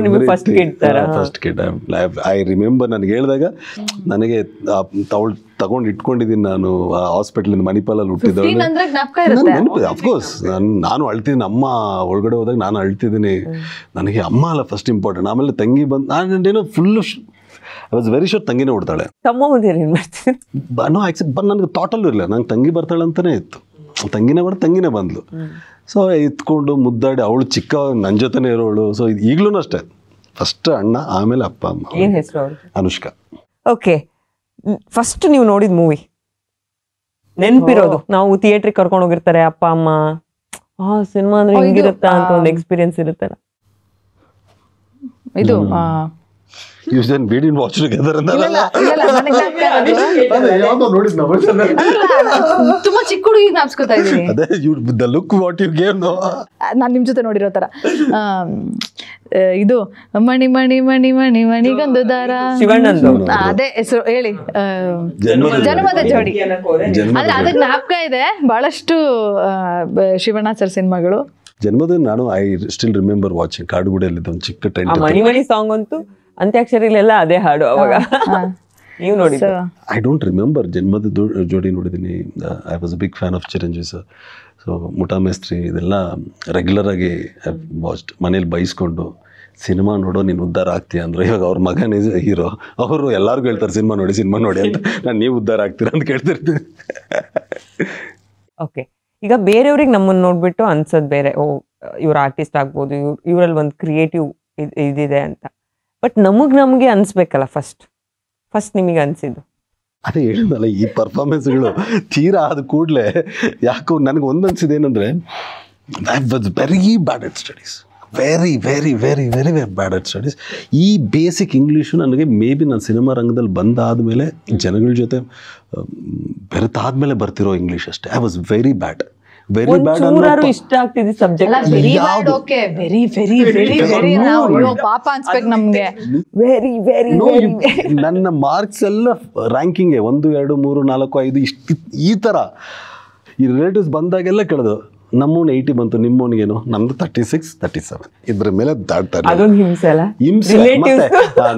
everything. First kid I remember ನನಗೆ ಹೇಳಿದಾಗ ನನಗೆ ಅವಳು ತಗೊಂಡು ಇಟ್ಕೊಂಡಿದ್ದೀನಿ ನಾನು ಹಾಸ್ಪಿಟಲ್ ಮಣಿಪಾಲಲ್ಲಿ ಹುಟ್ಟಿದ್ದವಳು. ಅಫ್ಕೋರ್ಸ್ ನಾನು ಅಳ್ತಿದ್ದೀನಿ, ಅಮ್ಮ ಒಳಗಡೆ ಹೋದಾಗ ನಾನು ಅಳ್ತಿದ್ದೀನಿ. ನನಗೆ ಅಮ್ಮ ಅಲ್ಲ ಫಸ್ಟ್ ಇಂಪಾರ್ಟೆಂಟ್, ಆಮೇಲೆ ತಂಗಿ ಬಂದು ನಾನೇನೋ full I was very sure ತಂಗಿನೇ ಹೊಡ್ತಾಳೆ. ತಮ್ಮ ಏನು ಮಾಡ್ತೀನಿ ನೋ ಆಕ್ಸೆಪ್ಟ್ ನನಗೆ ಥಾಟಲ್ಲೂ ಇರಲಿಲ್ಲ, ನಂಗೆ ತಂಗಿ ಬರ್ತಾಳೆ ಅಂತಲೇ ಇತ್ತು. ತಂಗಿನೇ ಬಂದ್ಲು. ಸೊ ಎತ್ಕೊಂಡು ಮುದ್ದಾಡಿ, ಅವಳು ಚಿಕ್ಕ ನನ್ನ ಜೊತೆನೇ ಇರೋಳು. ಸೊ ಈಗಲೂ ಅಷ್ಟೇ, ಫಸ್ಟ್ ಅಣ್ಣ, ಆಮೇಲೆ ಅಪ್ಪ ಅಮ್ಮ. ಏನು ಹೆಸರು ಅವ್ರು? ಅನುಷ್ಕಾ. ಓಕೆ, ಫಸ್ಟ್ ನೀವು ನೋಡಿದ ಮೂವಿ ನೆನಪಿರೋದು? ನಾವು ಥಿಯೇಟ್ರಿಗೆ ಕರ್ಕೊಂಡು ಹೋಗಿರ್ತಾರೆ ಅಪ್ಪ ಅಮ್ಮ, ಸಿನಿಮಾ ಅಂದ್ರೆ ಹೆಂಗಿರುತ್ತಾ ಅಂತ ಒಂದು ಎಕ್ಸ್ಪೀರಿಯನ್ಸ್ ಇರುತ್ತಲ್ಲ. ಇದು we didn't watch together. ತುಂಬಾ ಚಿಕ್ಕ ಹುಡುಗಿ ಜ್ಞಾಪಿಸ್ಕೊತಾ ಇದ್ದೀನಿ. ಅದೇ the look what you gave, no? ನಾನು ನಿಮ್ ಜೊತೆ ನೋಡಿರೋ ತರ ಇದು ಮಣಿ ಮಣಿ ಮಣಿ ಮಣಿ ಮಣಿಗೊಂದು ದಾರ, ಶಿವಣ್ಣಂದು ಅದೇ ಹೆಸರು ಹೇಳಿ, ಜನ್ಮದ ಜೋಡಿ. ಆದ್ರೆ ಅದಕ್ಕೆ ಜ್ಞಾಪಕ ಇದೆ ಬಹಳಷ್ಟು ಶಿವಣ್ಣ ಸರ್ ಸಿನಿಮಾಗಳು. ಜನ್ಮದ ನಾನು ಐ ಸ್ಟಿಲ್ ರಿಮೆಂಬರ್ ವಾಚಿಂಗ್ ಕಾಡುಗುಡಿಯಲ್ಲಿ ಒಂದು ಚಿಕ್ಕ ಟೆಂಟ್. ಮಣಿ ಮಣಿ ಸಾಂಗ್ ಅಂತೂ ಅಂತ್ಯಾಕ್ಷರಿಲೆಲ್ಲ ಅದೇ ಹಾಡು ಅವಾಗ. ನೀವು ನೋಡಿ? ಐ ಡೋಂಟ್ ರಿಮೆಂಬರ್ ಜನ್ಮದ ಜೋಡಿ ನೋಡಿದ್ದೀನಿ. I was a big fan of Chiranjeevi sir. So Muta Mestri ಇದೆಲ್ಲ ರೆಗ್ಯುಲರ್ ಆಗಿ ವಾಚ್ಡ್. ಮನೇಲಿ ಬೈಸ್ಕೊಂಡು ಸಿನಿಮಾ ನೋಡೋ ನೀನು ಉದ್ಧಾರ ಆಗ್ತೀಯ ಅಂದ್ರೆ, ಇವಾಗ ಅವ್ರ ಮಗನೇ ಹೀರೋ, ಅವರು ಎಲ್ಲರಿಗೂ ಹೇಳ್ತಾರೆ ಸಿನಿಮಾ ನೋಡಿ ಅಂತ. ನಾನು ನೀವು ಉದ್ಧಾರ ಆಗ್ತೀರಾ ಅಂತ ಕೇಳ್ತಿರ್ತೀನಿ. ಓಕೆ, ಈಗ ಬೇರೆಯವ್ರಿಗೆ ನಮ್ಮನ್ನು ನೋಡ್ಬಿಟ್ಟು ಅನ್ಸೋದು ಬೇರೆ, ಓ ಇವ್ರು ಆರ್ಟಿಸ್ಟ್ ಆಗ್ಬೋದು, ಇವರಲ್ಲಿ ಒಂದು ಕ್ರಿಯೇಟಿವ್ ಇದಿದೆ ಅಂತ. ಬಟ್ ನಮಗೆ ಅನ್ಸ್ಬೇಕಲ್ಲ ಫಸ್ಟ್ ನಿಮಗೆ ಅನ್ಸಿದ್ದು? ಅದೇ ಹೇಳಿದ್ನಲ್ಲ, ಈ ಪರ್ಫಾರ್ಮೆನ್ಸ್ಗಳು ತೀರಾ ಆದ ಕೂಡಲೇ ಯಾಕೋ ನನಗೆ ಒಂದು ಅನ್ಸಿದೆ ಏನಂದರೆ, I was very bad at studies, very very very very very bad at studies. ಈ ಬೇಸಿಕ್ ಇಂಗ್ಲೀಷು ನನಗೆ ಮೇ ಬಿ ನಾನು ಸಿನಿಮಾ ರಂಗದಲ್ಲಿ ಬಂದಾದಮೇಲೆ ಜನಗಳ ಜೊತೆ ಬೆರೆತಾದ್ಮೇಲೆ ಬರ್ತಿರೋ ಇಂಗ್ಲೀಷ್ ಅಷ್ಟೇ. I was very bad, very bad. ಇಷ್ಟ ಆಗ್ತಿದೆ subject, very very very very ಪಾಪ ಅನ್ಸ್ಬೇಕು ನಮ್ಗೆ. ವೆರಿ ವೆರಿ ನನ್ನ ಮಾರ್ಕ್ಸ್ ಎಲ್ಲ ರ್ಯಾಂಕಿಂಗ್ಗೆ 1 2 3 4 5 ಇಷ್ಟು ಈ ಥರ. ಈ ರಿಲೇಟಿವ್ಸ್ ಬಂದಾಗೆಲ್ಲ ಕೇಳಿದ್ರು, ನಮ್ಮವ್ನು 80 ಬಂತು, ನಿಮ್ಮವನಿಗೇನು? ನಮ್ದು 36 37. ಇದ್ರ ಮೇಲೆ ದಾಟ್ತಾರೆ. ಅದೊಂದು ಹಿಂಸೆ ಅಲ್ಲ, ಹಿಂಸೆ. ಮತ್ತೆ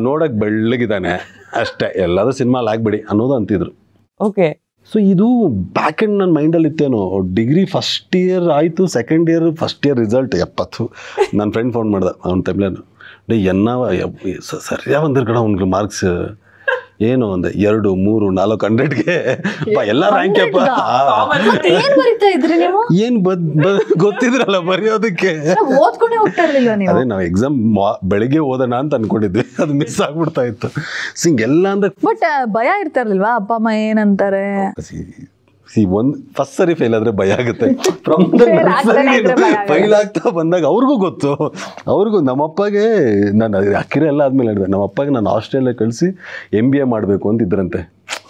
ನೋಡಕ್ ಬೆಳ್ಳಗಿದ್ದಾನೆ ಅಷ್ಟೇ, ಎಲ್ಲಾದ್ರೂ ಸಿನಿಮಾಲ್ ಆಗ್ಬಿಡಿ ಅನ್ನೋದು ಅಂತಿದ್ರು. ಓಕೆ. ಸೊ ಇದು ಬ್ಯಾಕ್ ಎಂಡ್ ನನ್ನ ಮೈಂಡಲ್ಲಿ ಇತ್ತೇನೋ. ಡಿಗ್ರಿ ಫಸ್ಟ್ ಇಯರ್ ಆಯಿತು, second year first year result 70. ನನ್ನ ಫ್ರೆಂಡ್ ಫೋನ್ ಮಾಡ್ದೆ ಅವ್ನ ಟೈಮ್ಲೇನು, ಸರಿಯಾಗಿ ಬಂದಿರ್ ಅವ್ನಿಗೆ ಮಾರ್ಕ್ಸ್ ಏನು ಒಂದು 2 3 4 100ಗೆ ಎಲ್ಲ ರ್ಯಾಂಕ್ ಅಪ್ಪ. ಏನು ಗೊತ್ತಿದ್ರಲ್ಲ ಬರೆಯೋದಕ್ಕೆ. ಅದೇ ನಾವು ಎಕ್ಸಾಮ್ ಬೆಳಿಗ್ಗೆ ಓದೋಣ ಅಂತ ಅನ್ಕೊಂಡಿದ್ವಿ, ಅದು ಮಿಸ್ ಆಗ್ಬಿಡ್ತಾ ಇತ್ತು. ಹಿಂಗೆಲ್ಲ ಅಂದ್ರೆ ಬಟ್ ಭಯ ಇರ್ತಾ ಇರ್ಲಿಲ್ವಾ ಅಪ್ಪ ಅಮ್ಮ ಏನಂತಾರೆ? ಫಸ್ಟ್ ಸರಿ ಫೇಲ್ ಆದ್ರೆ ಭಯ ಆಗುತ್ತೆ. ಫೈಲ್ ಆಗ್ತಾ ಬಂದಾಗ ಅವ್ರಿಗೂ ಗೊತ್ತು. ಅವ್ರಿಗೂ ನಮ್ಮಪ್ಪಗೆ ನಾನು ಅಕ್ಕಿರೆ ಎಲ್ಲ ಆದ್ಮೇಲೆ ಹೇಳಿದೆ, ನಮ್ಮಪ್ಪಗೆ ನಾನು ಆಸ್ಟ್ರೇಲಿಯಾ ಕಳಿಸಿ MBA ಮಾಡಬೇಕು ಅಂತ ಇದ್ರಂತೆ.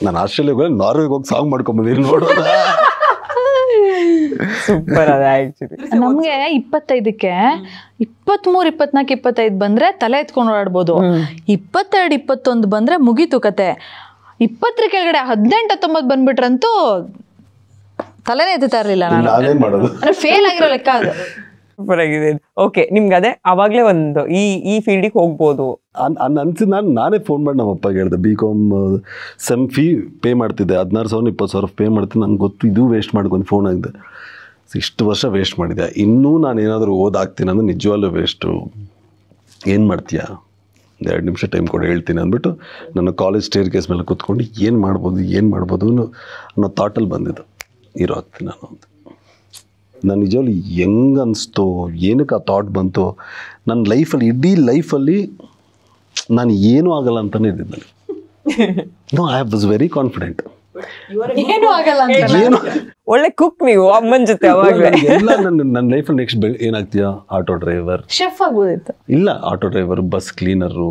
ನಾನು ಆಸ್ಟ್ರೇಲಿಯಾಗೆ ಹೋಗಿ ನಾರ್ವೆಗೆ ಹೋಗಿ ಸಾಂಗ್ ಮಾಡ್ಕೊಂಬಂದಿರಿ ನೋಡೋದ. ಸೂಪರ್ ಅದ ಆಕ್ಚುಲಿ. ನಮ್ಗೆ 25ಕ್ಕೆ 23 24 25 ಬಂದ್ರೆ ತಲೆ ಎತ್ಕೊಂಡು ಓಡಾಡ್ಬೋದು. 22 21 ಬಂದ್ರೆ ಮುಗೀತು ಕತೆ. 20 ಕೆಳಗಡೆ 18 19 ಬಂದ್ಬಿಟ್ರಂತೂ ತಲೆನೇ ಎತ್ತಾ ಇರ್ಲಿಲ್ಲ. ನಾವೇನ್ ಮಾಡೋದು, ಫೇಲ್ ಆಗಿರೋ ಲೆಕ್ಕ ಅದು. ಸೂಪರ್ ಆಗಿದೆ. ಓಕೆ, ನಿಮ್ಗೆ ಅದೇ ಅವಾಗ್ಲೇ ಒಂದು ಈ ಫೀಲ್ಡಿಗೆ ಹೋಗ್ಬೋದು ಅನ್ಸಿದ್. ನಾನೇ ಫೋನ್ ಮಾಡಿ ನಮ್ಮ ಅಪ್ಪಗೆ ಹೇಳಿದೆ, BCom ಸೆಮ್ ಫೀ ಪೇ ಮಾಡ್ತಿದ್ದೆ, 16,000 20,000 ಪೇ ಮಾಡ್ತೀನಿ, ನಂಗೆ ಗೊತ್ತು ಇದು ವೇಸ್ಟ್ ಮಾಡ್ಕೊಂಡು ಫೋನ್ ಆಗಿದೆ. ಇಷ್ಟು ವರ್ಷ ವೇಸ್ಟ್ ಮಾಡಿದೆ, ಇನ್ನೂ ನಾನು ಏನಾದರೂ ಓದಾಗ್ತೀನಿ ಅಂದ್ರೆ ನಿಜವಾಗ್ಲೂ ವೇಸ್ಟು. ಏನು ಮಾಡ್ತೀಯಾ, 2 ನಿಮಿಷ ಟೈಮ್ ಕೊಡಿ ಹೇಳ್ತೀನಿ ಅಂದ್ಬಿಟ್ಟು ನನ್ನ ಕಾಲೇಜ್ ಸ್ಟೇರ್ ಕೇಸ್ ಮೇಲೆ ಕೂತ್ಕೊಂಡು ಏನು ಮಾಡ್ಬೋದು ಅನ್ನೋ ಥಾಟಲ್ಲಿ ಬಂದಿದ್ದು. ಹೀರೋ ಆಗ್ತೀನಿ ನಾನು ಅಂತ. ನಾನು ನಿಜವಾಗ್ಲೂ ಹೆಂಗೆ ಅನಿಸ್ತೋ, ಏನಕ್ಕೆ ಆ ಥಾಟ್ ಬಂತು, ನನ್ನ ಲೈಫಲ್ಲಿ ಇಡೀ ಲೈಫಲ್ಲಿ ನಾನು ಏನೂ ಆಗಲ್ಲ ಅಂತಲೇ ಇದ್ದಿದ್ದು ನನಗೆ. No, I was very confident. ಏನು ಆಗಲ್ಲ ಏನು ಒಳ್ಳೆ ಕುಕ್ ನೀವು ಅಮ್ಮನ ಜೊತೆ ಅವಾಗಲೇ. ಎಲ್ಲ ನನ್ನ ಲೈಫಲ್ಲಿ ನೆಕ್ಸ್ಟ್ ಏನಾಗ್ತೀಯಾ, ಆಟೋ ಡ್ರೈವರ್, ಶೆಫ್ ಆಗ್ಬೋದಿತ್ತು. ಇಲ್ಲ ಆಟೋ ಡ್ರೈವರ್, ಬಸ್ ಕ್ಲೀನರು,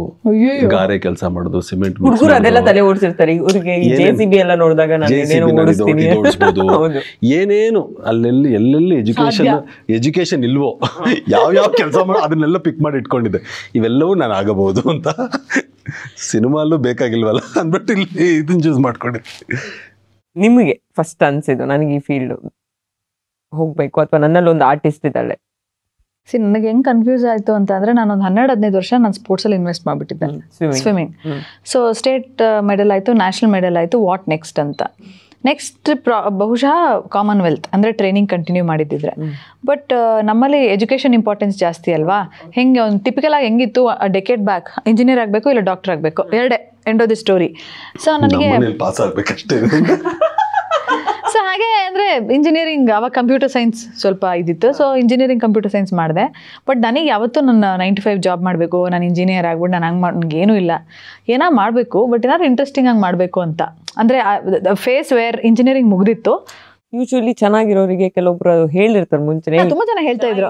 ಗಾರೆ ಕೆಲಸ ಮಾಡೋದು, ಸಿಮೆಂಟ್ ಹುಡುಗರು ಅದೆಲ್ಲ ತಲೆ ಓಡಿಸಿರ್ತಾರೆ. ಇವ್ರಿಗೆ JCB ಎಲ್ಲ ನೋಡಿದಾಗ ಓಡಿಸ್ಬೋದು. ಏನೇನು ಅಲ್ಲೆಲ್ಲಿ ಎಲ್ಲೆಲ್ಲಿ ಎಜುಕೇಶನ್ ಇಲ್ವೋ, ಯಾವ ಕೆಲಸ ಮಾಡೋ ಅದನ್ನೆಲ್ಲ ಪಿಕ್ ಮಾಡಿ ಇಟ್ಕೊಂಡಿದ್ದೆ. ಇವೆಲ್ಲವೂ ನಾನು ಆಗಬಹುದು ಅಂತ. ಸಿನಿಮಾಲ್ಲೂ ಬೇಕಾಗಿಲ್ವಲ್ಲ ಅಂದ್ಬಿಟ್ಟು ಇಲ್ಲಿ ಇದನ್ನ ಚೂಸ್ ಮಾಡ್ಕೊಂಡಿದ್ದೆ. ನಿಮಗೆ ಫಸ್ಟ್ ಅನ್ಸಿದ್ದು ನನಗೆ ಈ ಫೀಲ್ಡ್ ಹೋಗ್ಬೇಕು, ಅಥವಾ ನನ್ನಲ್ಲಿ ಒಂದು ಆರ್ಟಿಸ್ಟ್ ಇದ್ದಾಳೆ? ನನಗೆ ಹೆಂಗ್ ಕನ್ಫ್ಯೂಸ್ ಆಯ್ತು ಅಂತ ಅಂದ್ರೆ, ನಾನೊಂದು 12-15 ವರ್ಷ ನಾನು ಸ್ಪೋರ್ಟ್ಸ್ ಅಲ್ಲಿ ಇನ್ವೆಸ್ಟ್ ಮಾಡ್ಬಿಟ್ಟಿದ್ದೆ. ಸ್ವಿಮ್ಮಿಂಗ್. ಸೊ ಸ್ಟೇಟ್ ಮೆಡಲ್ ಆಯ್ತು, ನ್ಯಾಷನಲ್ ಮೆಡಲ್ ಆಯ್ತು. ವಾಟ್ ನೆಕ್ಸ್ಟ್ ಅಂತ. ನೆಕ್ಸ್ಟ್ ಬಹುಶಃ ಕಾಮನ್ವೆಲ್ತ್ ಅಂದರೆ ಟ್ರೈನಿಂಗ್ ಕಂಟಿನ್ಯೂ ಮಾಡಿದ್ದಿದ್ರೆ. ಬಟ್ ನಮ್ಮಲ್ಲಿ ಎಜುಕೇಷನ್ ಇಂಪಾರ್ಟೆನ್ಸ್ ಜಾಸ್ತಿ ಅಲ್ವಾ. ಹೆಂಗೆ ಒಂದು ಟಿಪಿಕಲ್ ಆಗಿ ಹೆಂಗಿತ್ತು, ಡೆಕೆಡ್ ಬ್ಯಾಕ್ ಇಂಜಿನಿಯರ್ ಆಗಬೇಕು ಇಲ್ಲ ಡಾಕ್ಟರ್ ಆಗಬೇಕು, ಎರಡೇ end of the story. So ನನಗೆ ಸೊ ಹಾಗೆ ಅಂದರೆ ಇಂಜಿನಿಯರಿಂಗ್, ಅವಾಗ ಕಂಪ್ಯೂಟರ್ ಸೈನ್ಸ್ ಸ್ವಲ್ಪ ಇದ್ದಿತ್ತು. ಸೊ ಇಂಜಿನಿಯರಿಂಗ್ ಕಂಪ್ಯೂಟರ್ ಸೈನ್ಸ್ ಮಾಡಿದೆ. ಬಟ್ ನನಗೆ ಯಾವತ್ತೂ ನನ್ನ 9 to 5 ಜಾಬ್ ಮಾಡಬೇಕು, ನಾನು ಇಂಜಿನಿಯರ್ ಆಗ್ಬಿಟ್ಟು ನಾನು ಹಂಗೆ ನನಗೇನೂ ಇಲ್ಲ, ಏನೋ ಮಾಡಬೇಕು ಬಟ್ ಏನಾದ್ರು ಇಂಟ್ರೆಸ್ಟಿಂಗ್ ಆಗಿ ಮಾಡಬೇಕು ಅಂತ. ಅಂದರೆ ಫೇಸ್ ವೇರ್ ಇಂಜಿನಿಯರಿಂಗ್ ಮುಗ್ದಿತ್ತು. ಯೂಶುವಲಿ ಚೆನ್ನಾಗಿರೋರಿಗೆ ಕೆಲವೊಬ್ರು ಹೇಳಿರ್ತಾರೆ ಮುಂಚೆ. ತುಂಬ ಜನ ಹೇಳ್ತಾ ಇದ್ರು,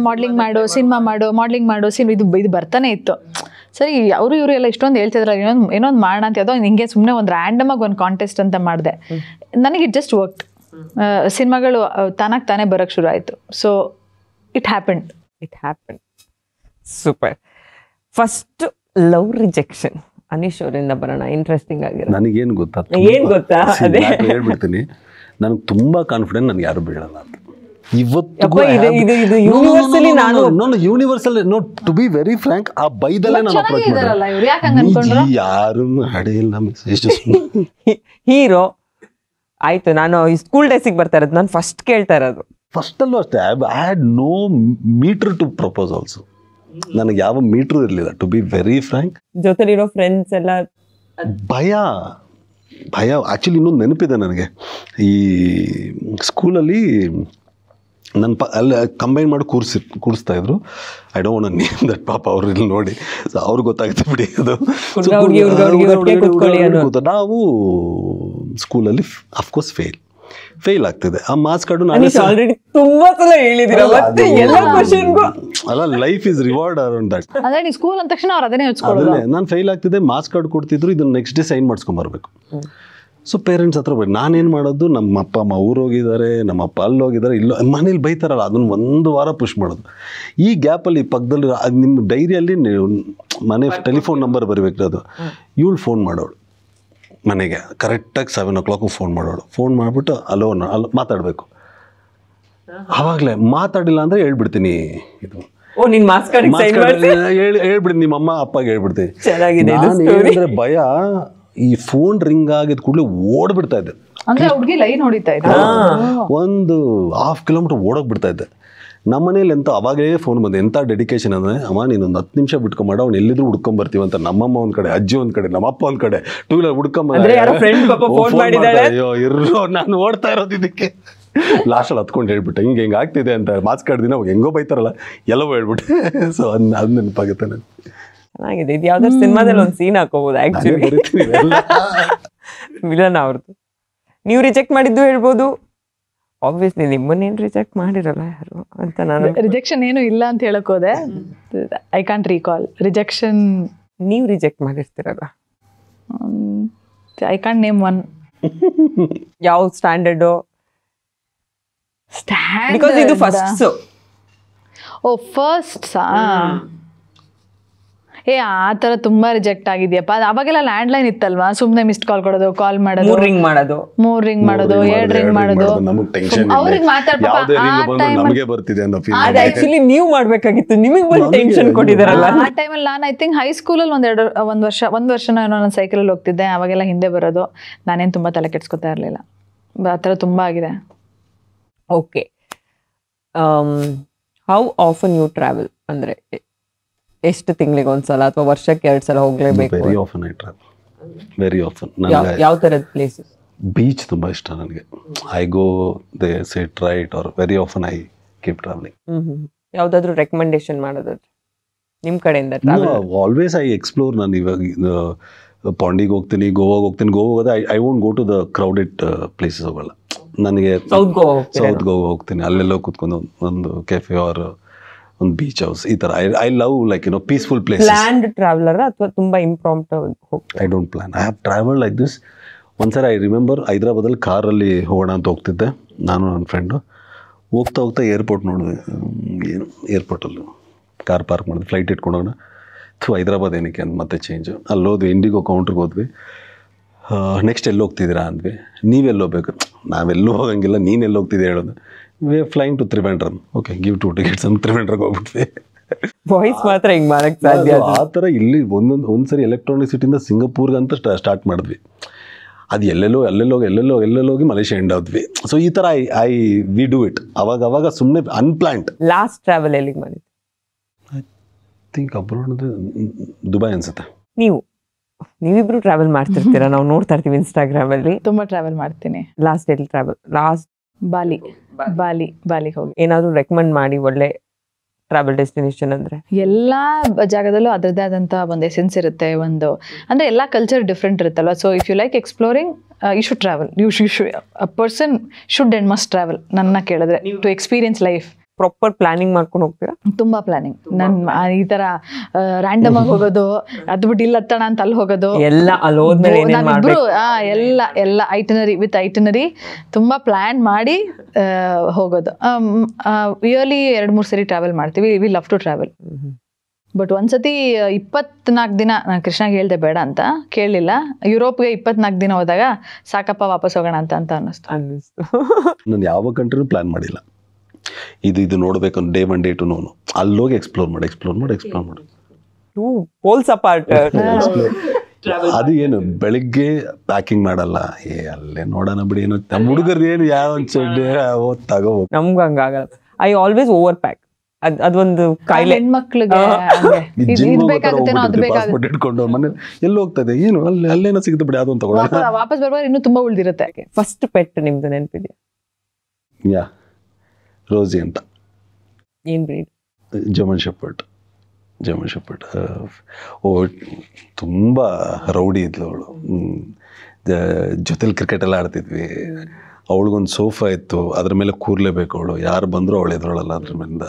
ಮಾಡ್ಲಿಂಗ್ ಮಾಡು, ಸಿನಿಮಾ ಮಾಡು, ಮಾಡ್ಲಿಂಗ್ ಮಾಡು, ಇದು ಬರ್ತಾನೆ ಇತ್ತು. ಸರಿ, ಅವರು ಇವರು ಎಲ್ಲ ಇಷ್ಟೊಂದು ಹೇಳ್ತಿದ್ರು, ಏನೊಂದು ಮಾಡೋಣ ಅಂತ. ಯಾವುದೋ ಹಿಂಗೆ ಸುಮ್ಮನೆ ಒಂದು ರ್ಯಾಂಡಮ್ ಆಗಿ ಒಂದು ಕಾಂಟೆಸ್ಟ್ ಅಂತ ಮಾಡಿದೆ. ನನಗೆ ಇಟ್ ಜಸ್ಟ್ ವರ್ಕ್. ಸಿನಿಮಾಗಳು ತಾನೇ ಬರೋಕ್ಕೆ ಶುರು ಆಯಿತು. So it happen. Super. First love rejection Anish ಅವರಿಂದ ಬರೋಣ. ಇಂಟ್ರೆಸ್ಟಿಂಗ್ ಆಗಿರೋ ನನಗೇನು ಗೊತ್ತಾ, ಹೇಳ್ಬಿಡ್ತೀನಿ. ನನಗೆ ತುಂಬಾ ಕಾನ್ಫಿಡೆಂಟ್, ನನಗೆ ಯಾರು ಬೀಳಲ್ಲ ಅಂತ. Universal to be very frank, ಆ ಬೈದಲ್ಲೇ ನಾನು ಅಪ್ರೋಚ್ ಮಾಡಿದೆ. ಯಾರು ಹಡೆಯಿಲ್ಲ ಮೆಸೇಜ್. ಹೀರೋ ಆಯ್ತು. ನಾನು ಸ್ಕೂಲ್ ಡೇಸಿಗೆ ಬರ್ತಾ ಇರೋದು, ನಾನು ಫಸ್ಟ್ ಕೇಳ್ತಾ ಇರೋದು. ಫಸ್ಟ್ ಅಲ್ಲೂ ಅಷ್ಟೇ, I had no meter to propose also. ನನಗೆ ಯಾವ ಮೀಟ್ರು ಇರಲಿಲ್ಲ, ಟು ಬಿ ವೆರಿ ಫ್ರಾಂಕ್. ಜೊತೆಲಿರೋ ಫ್ರೆಂಡ್ಸ್ ಎಲ್ಲ ಭಯ ಆ್ಯಕ್ಚುಲಿ ಇನ್ನೊಂದು ನೆನಪಿದೆ ನನಗೆ. ಈ ಸ್ಕೂಲಲ್ಲಿ ನನ್ನ ಅಲ್ಲಿ ಕಂಬೈನ್ ಮಾಡಿ ಕೂರಿಸ್ತಾ ಇದ್ರು. I don't want to name that. ಪಾಪ ಅವ್ರು ಇಲ್ಲಿ ನೋಡಿ, ಅವ್ರಿಗೆ ಗೊತ್ತಾಗುತ್ತೆ ಬಿಡಿ ಅದು. ನಾವು ಸ್ಕೂಲಲ್ಲಿ ಅಫ್ಕೋರ್ಸ್ ಫೇಲ್. ಫೇಲ್ ಆಗ್ತಿದೆ. ಆ ಮಾರ್ಕ್ಸ್ ಕಾರ್ಡು ಆಲ್ರೆಡಿ ತುಂಬಾ ಸಲ ಹೇಳಿದಿರ ಮತ್ತೆ ಎಲ್ಲ ಕ್ವಶನ್ಗೂ ಅಲ್ಲ, life is reward around that. ಅಂದ್ರೆ ನೀವು ಸ್ಕೂಲ್ ಅಂದ ತಕ್ಷಣ ಅವ್ರು ಅದನ್ನೇ ಯೋಚಿಸ್ಕೊಳ್ಳೋದು. ನಾನು ಫೇಲ್ ಆಗ್ತಿದ್ದೆ, ಮಾರ್ಕ್ಸ್ ಕಾರ್ಡ್ ಕೊಡ್ತಿದ್ರು, ಇದನ್ನ ನೆಕ್ಸ್ಟ್ ಡೇ ಸೈನ್ ಮಾಡಿಸ್ಕೊಂಬರ್ಬೇಕು. ಸೊ ಪೇರೆಂಟ್ಸ್ ಹತ್ರ ಬೈದು ನಾನೇನು ಮಾಡೋದು, ನಮ್ಮ ಅಪ್ಪ ಅಮ್ಮ ಊರು ಹೋಗಿದ್ದಾರೆ, ನಮ್ಮ ಅಪ್ಪ ಅಲ್ಲಿ ಹೋಗಿದ್ದಾರೆ, ಇಲ್ಲ ಮನೇಲಿ ಬೈತಾರಲ್ಲ, ಅದನ್ನು 1 ವಾರ ಪುಷ್ ಮಾಡೋದು. ಈ ಗ್ಯಾಪಲ್ಲಿ ಪಕ್ಕದಲ್ಲಿ ಅದು ನಿಮ್ಮ ಡೈರಿಯಲ್ಲಿ ಮನೆ ಟೆಲಿಫೋನ್ ನಂಬರ್ ಬರಬೇಕು, ಅದು ಇವಳು ಫೋನ್ ಮಾಡೋಳು ಮನೆಗೆ ಕರೆಕ್ಟಾಗಿ 7 o'clock ಫೋನ್ ಮಾಡೋಳು. ಫೋನ್ ಮಾಡಿಬಿಟ್ಟು ಅಲೋ ಮಾತಾಡಬೇಕು. ಆವಾಗಲೇ ಮಾತಾಡಿಲ್ಲ ಅಂದರೆ ಹೇಳ್ಬಿಡ್ತೀನಿ, ಇದು ನಿನ್ ಮಾರ್ಕ್ಸ್ ಕಾರ್ಡ್ ಹೇಳ್ಬಿಡ್ತೀನಿ, ನಿಮ್ಮ ಅಮ್ಮ ಅಪ್ಪಗೆ ಹೇಳ್ಬಿಡ್ತೀನಿ. ಚೆನ್ನಾಗಿದೆ. ನಾನು ಏನಂದ್ರೆ ಭಯ, ಈ ಫೋನ್ ರಿಂಗ್ ಆಗಿದ ಕೂಡಲೇ ಓಡ್ಬಿಡ್ತಾ ಇದ್ದೆ. ಅಂದ್ರೆ ಹುಡುಗಿ ಲೈನ್ ಹೊಡಿತಾ ಇದ್ದ, ಒಂದು 1/2 kilometer ಓಡೋಗ್ಬಿಡ್ತಾ ಇದ್ದೆ. ನಮ್ಮ ಮನೇಲಿ ಎಂತ ಅವಾಗೇ ಫೋನ್ ಬಂದೆ, ಎಂಥ ಡೆಡಿಕೇಶನ್ ಅಂದರೆ, ಅಮ್ಮ ನೀನೊಂದು 10 ನಿಮಿಷ ಬಿಟ್ಕೊಂಬೇಡ, ಅವ್ನು ಎಲ್ಲಿದ್ರು ಹುಡ್ಕೊಂಬರ್ತೀವಿ ಅಂತ. ನಮ್ಮಮ್ಮ ಒಂದು ಕಡೆ, ಅಜ್ಜಿ ಒಂದು ಕಡೆ, ನಮ್ಮಪ್ಪ ಒಂದು ಕಡೆ, 2 wheeler ಹುಡ್ಕೊಂಬ. ಅಯ್ಯೋ ಇರೋ, ನಾನು ಓಡ್ತಾ ಇರೋದು ಇದಕ್ಕೆ. ಲಾಸ್ಟಲ್ಲಿ ಹತ್ಕೊಂಡು ಹೇಳ್ಬಿಟ್ಟೆ, ಹಿಂಗೆ ಆಗ್ತಿದೆ ಅಂತ. ಮಾರ್ಕ್ಸ್ ಕಾರ್ಡ್ ದಿನ ಹೆಂಗೋ ಬೈತಾರಲ್ಲ, ಎಲ್ಲವೋ ಹೇಳ್ಬಿಟ್ಟೆ. ಸೊ ಅದು ನೆನಪಾಗುತ್ತೆ ನನಗೆ. ಚೆನ್ನಾಗಿದೆ. ಇದು ಯಾವ್ದಾದ್ರು ಸಿನಿಮಾದಲ್ಲಿ ಒಂದು ಸೀನ್ ಹಾಕೋಬಹುದು ಆಕ್ಚುಲಿ, ವಿಲನ್ ಅವ್ರದ್ದು. ನೀವು ರಿಜೆಕ್ಟ್ ಮಾಡಿದ್ದು ಹೇಳ್ಬೋದು, ಆಬ್ವಿಯಸ್ಲಿ ನಿಮ್ಮನ್ನೇನು ರಿಜೆಕ್ಟ್ ಮಾಡಿರಲ್ಲ ಯಾರು ಅಂತ. ನಾನು ರಿಜೆಕ್ಷನ್ ಏನು ಇಲ್ಲ ಅಂತ ಹೇಳಕ್ ಹೋದೆ. I can't recall rejection. ನೀವು ರಿಜೆಕ್ಟ್ ಮಾಡಿರ್ತೀರಲ್ಲ, ಐ ಕಾಂಟ್ ನೇಮ್ ಒನ್. ಯಾವ ಸ್ಟ್ಯಾಂಡರ್ಡು? ಬಿಕಾಸ್ ಇದು ಫಸ್ಟ್. ಓ ಫಸ್ಟ್ ಆ ಥರ ತುಂಬಾ ರಿಜೆಕ್ಟ್ ಆಗಿದೆಯಪ್ಪ. ಅವಾಗೆಲ್ಲ ಲ್ಯಾಂಡ್ ಲೈನ್ ಇತ್ತಲ್ವಾ, ಸುಮ್ಮನೆ ಮಿಸ್ಡ್ ಕಾಲ್ ಕೊಡೋದು, ಕಾಲ್ ಮಾಡೋದು, 3 ರಿಂಗ್ ಮಾಡೋದು, 2 ರಿಂಗ್ ಮಾಡೋದು, ಅವ್ರಿಗೆ ಆಕ್ಚುಲಿ ನೀವು ಮಾಡ್ಬೇಕಾಗಿತ್ತು, ನಿಮಗೆ ಬಂದು ಟೆನ್ಷನ್ ಕೊಟ್ಟಿದಾರಲ್ಲ. ಆ ಟೈಮಲ್ಲಿ ನಾನು ಐ ಥಿಂಕ್ ಹೈಸ್ಕೂಲಲ್ಲಿ ಒಂದು ವರ್ಷ ನಾನು ಸೈಕಲಲ್ಲಿ ಹೋಗ್ತಿದ್ದೆ. ಅವಾಗೆಲ್ಲ ಹಿಂದೆ ಬರೋದು, ನಾನೇನು ತುಂಬಾ ತಲೆ ಕೆಡ್ಸ್ಕೊತಾ ಇರಲಿಲ್ಲ. ಆ ಥರ ತುಂಬಾ ಆಗಿದೆ. Okay, how often you travel? ಅಂದ್ರೆ ಎಷ್ಟು ತಿಂಗಳಿಗೆ ಒಂದ್ಸಲ ಅಥವಾ ವರ್ಷಕ್ಕೆ 2 ಸಲ ಹೋಗ್ಲೇಬೇಕು? Very often I travel, very often. ಯಾವ ತರದ ಪ್ಲೇಸಸ್? ಬೀಚ್ ತುಂಬಾ ಇಷ್ಟ ನನಗೆ. I go they sit right or very often I keep travelling. ಯಾವ್ದಾದ್ರು ರೆಕಮೆಂಡೇಶನ್ ಮಾಡೋದಾದ್ರೆ ನಿಮ್ ಕಡೆಯಿಂದ? Always I explore. ನಾನು ಇವಾಗ ಪಾಂಡಿಗೆ ಹೋಗ್ತೀನಿ, ಗೋವಾಗೆ ಹೋಗ್ತೀನಿ. ಗೋವಾ ಹೋಗೋದು I won't go to the crowded places ಹೋಗಲ್ಲ. ನನಗೆ ಸೌತ್ ಗೋವಾ ಹೋಗ್ತೀನಿ, ಅಲ್ಲೆಲ್ಲೋ ಕೂತ್ಕೊಂಡು ಒಂದು ಕೆಫೆ ಆರ್ ಒಂದು ಬೀಚ್ ಹೌಸ್, ಈ ತರ. I love like peaceful place. Planned traveller ಅಥವಾ ತುಂಬಾ ಇಂಪ್ರಾಂಪ್ಟು? I don't plan. I have travel like this. ಒಂದ್ಸರಿ ಐ ರಿಮೆಂಬರ್ ಹೈದ್ರಾಬಾದಲ್ಲಿ ಕಾರಲ್ಲಿ ಹೋಗೋಣ ಅಂತ ಹೋಗ್ತಿದ್ದೆ, ನಾನು ನನ್ನ ಫ್ರೆಂಡು. ಹೋಗ್ತಾ ಏರ್ಪೋರ್ಟ್ ನೋಡಿದೆ. ಏನು ಏರ್ಪೋರ್ಟಲ್ಲಿ ಕಾರ್ ಪಾರ್ಕ್ ಮಾಡಿದೆ, ಫ್ಲೈಟ್ ಇಟ್ಕೊಂಡು ಹೋಗೋಣ. ಹೈದ್ರಾಬಾದ್ ಏನಕ್ಕೆ ಅಂತ ಮತ್ತೆ ಚೇಂಜು. ಅಲ್ಲಿ ಹೋದ್ವಿ, ಇಂಡಿಗೋ ಕೌಂಟ್ರಿಗೆ ಹೋದ್ವಿ. ನೆಕ್ಸ್ಟ್ ಎಲ್ಲಿ ಹೋಗ್ತಿದ್ದೀರಾ ಅಂದ್ವಿ. ನೀವೆಲ್ಲಿ ಹೋಗ್ಬೇಕು? ನಾವೆಲ್ಲೂ ಹೋಗಂಗಿಲ್ಲ, ನೀನು ಎಲ್ಲಿ ಹೋಗ್ತಿದ್ದೆ ಹೇಳೋದು. We are flying to Trivandrum. Okay, give 2 tickets ಅಂತ ತ್ರಿವೆಂಡ್ರಕ್ಕೆ ಹೋಗ್ಬಿಟ್ವಿ. ಬಾಯ್ಸ್ ಮಾತ್ರ ಹಿಂಗೆ ಮಾಡಕ್ಕೆ ಸಾಧ್ಯ? ಆ ಥರ ಇಲ್ಲಿ ಒಂದ್ಸರಿ ಎಲೆಕ್ಟ್ರಾನಿಕ್ ಸಿಟಿಯಿಂದ ಸಿಂಗಪೂರ್ಗೆ ಅಂತ ಸ್ಟಾರ್ಟ್ ಮಾಡಿದ್ವಿ. ಅದು ಎಲ್ಲೆಲ್ಲೋಗಿ ಮಲೇಷ್ಯಾ ಎಂಡ್ ಆದ್ವಿ. ಸೊ ಈ ಥರ ವಿ ಡೂ ಇಟ್. ಅವಾಗ ಸುಮ್ಮನೆ ಅನ್ಪ್ಲಾನ್ಡ್. ಲಾಸ್ಟ್ ಟ್ರಾವೆಲ್ ಎಲ್ಲಿಗೆ ಮಾಡಿದ್ವಿ? ಐ ಥಿಂಕ್ ಅಬ್ರಾಡ್, ದುಬೈ ಅನ್ಸುತ್ತೆ. ನೀವಿಬ್ರು ಟ್ರಾವೆಲ್ ಮಾಡ್ತಿರ್ತೀರಾ, ನಾವು ನೋಡ್ತಾ ಇರ್ತೀವಿ ಇನ್ಸ್ಟಾಗ್ರಾಮ್ ಅಲ್ಲಿ. ತುಂಬಾ ಟ್ರಾವೆಲ್ ಮಾಡ್ತೀನಿ. ಲಾಸ್ಟ್ ಎಲ್ಲಿ ಟ್ರಾವೆಲ್? ಲಾಸ್ಟ್ ಬಾಲಿಗೆ ಹೋಗಿ. ಏನಾದ್ರು ರೆಕಮೆಂಡ್ ಮಾಡಿ ಒಳ್ಳೆ ಟ್ರಾವೆಲ್ ಡೆಸ್ಟಿನೇಷನ್ ಅಂದ್ರೆ? ಎಲ್ಲಾ ಜಾಗದಲ್ಲೂ ಅದರದ್ದೇ ಆದಂತ ಒಂದು ಎಸೆನ್ಸ್ ಇರುತ್ತೆ. ಅಂದ್ರೆ ಎಲ್ಲಾ ಕಲ್ಚರ್ ಡಿಫ್ರೆಂಟ್ ಇರುತ್ತಲ್ವಾ. So if you like exploring, you should travel. A person should and must travel. ನನ್ನ ಕೇಳಿದ್ರೆ, to experience life. Proper planning ಮಾಡ್ಕೊಂಡು ಹೋಗ್ತೀರಾ? ತುಂಬಾ ಪ್ಲಾನಿಂಗ್. ಈ ತರ ರ್ಯಾಂಡಮ್ ಆಗಿ ಹೋಗೋದು, ಅದು ಬಿಟ್ಟು ಇಲ್ಲಿ ಹತ್ತಣ ಅಂತ ಅಲ್ಲಿ ಹೋಗೋದು, ಎಲ್ಲ ಅಲ್ಲಿ ಹೋದ್ಮೇಲೆ ನಾವಿಬ್ರು ಎಲ್ಲ ಐಟನರಿ ತುಂಬಾ ಪ್ಲಾನ್ ಮಾಡಿ ಹೋಗೋದು. ಇಯರ್ಲಿ 2-3 ಸರಿ ಟ್ರಾವೆಲ್ ಮಾಡ್ತೀವಿ. We love to travel. But ಒಂದ್ಸತಿ 24 ದಿನ ನಾನು ಕೃಷ್ಣಾಗೆ ಹೇಳ್ದೆ ಬೇಡ ಅಂತ, ಕೇಳಲಿಲ್ಲ. ಯುರೋಪ್ಗೆ 24 ದಿನ ಹೋದಾಗ ಸಾಕಪ್ಪ, ವಾಪಸ್ ಹೋಗೋಣ ಅಂತ ಅನ್ನಿಸ್ತು. ನಾನು ಯಾವ ಕಂಟ್ರಿನೂ ಪ್ಲಾನ್ ಮಾಡಿಲ್ಲ. ಇದು ನೋಡ್ಬೇಕು ಡೇ 1 ಡೇ 2 ನೋನು. ಅಲ್ಲೋಗಿ ಎಕ್ಸ್ಪ್ಲೋರ್ ಮಾಡಿ. Poles apart. ಅದು ಏನು ಬೆಳಿಗ್ಗೆ ಪ್ಯಾಕಿಂಗ್ ಮಾಡಲ್ಲ, ಅಲ್ಲೇ ನೋಡೋಣ ಬಿಡಿ, ಏನು ನಮ್ಮ ಹುಡುಗರು ಏನು ಯಾವ ತಗೋ. ನಮ್ಗೆ ಹಂಗಾಗಲ್ಲ. I always over pack. ಅದೊಂದು ಕಾಯಿಲೆ ಹೆಣ್ಮಕ್ಳಿಗೆ. ಇಟ್ಕೊಂಡು ಮನೇಲಿ ಎಲ್ಲಿ ಹೋಗ್ತದೆ, ಏನು ಅಲ್ಲೇನೋ ಸಿಗುತ್ತೆ ಬಿಡಿ, ಅದೊಂದು ತಗೊಳ್ಳೋಣ. ವಾಪಸ್ ಬರುವಾಗ ಇನ್ನೂ ತುಂಬಾ ಉಳಿದಿರುತ್ತೆ. ಫಸ್ಟ್ ಪೆಟ್ ನಿಮ್ದು ನೆನಪಿದೆಯಾ? ಯಾ, ರೋಸಿ ಅಂತ. ಏನ್ ಬ್ರೀಡ್? German shepherd. ತುಂಬ ರೌಡಿ ಇದ್ಲು ಅವಳು. ಜೊತೆಲಿ ಕ್ರಿಕೆಟ್ ಎಲ್ಲ ಆಡ್ತಿದ್ವಿ. ಅವಳಿಗೊಂದು ಸೋಫಾ ಇತ್ತು, ಅದ್ರ ಮೇಲೆ ಕೂರ್ಲೇಬೇಕು ಅವಳು, ಯಾರು ಬಂದರೂ ಅವಳು ಎದುರೊಳಲ್ಲ ಅದ್ರ ಮೇಲಿಂದ.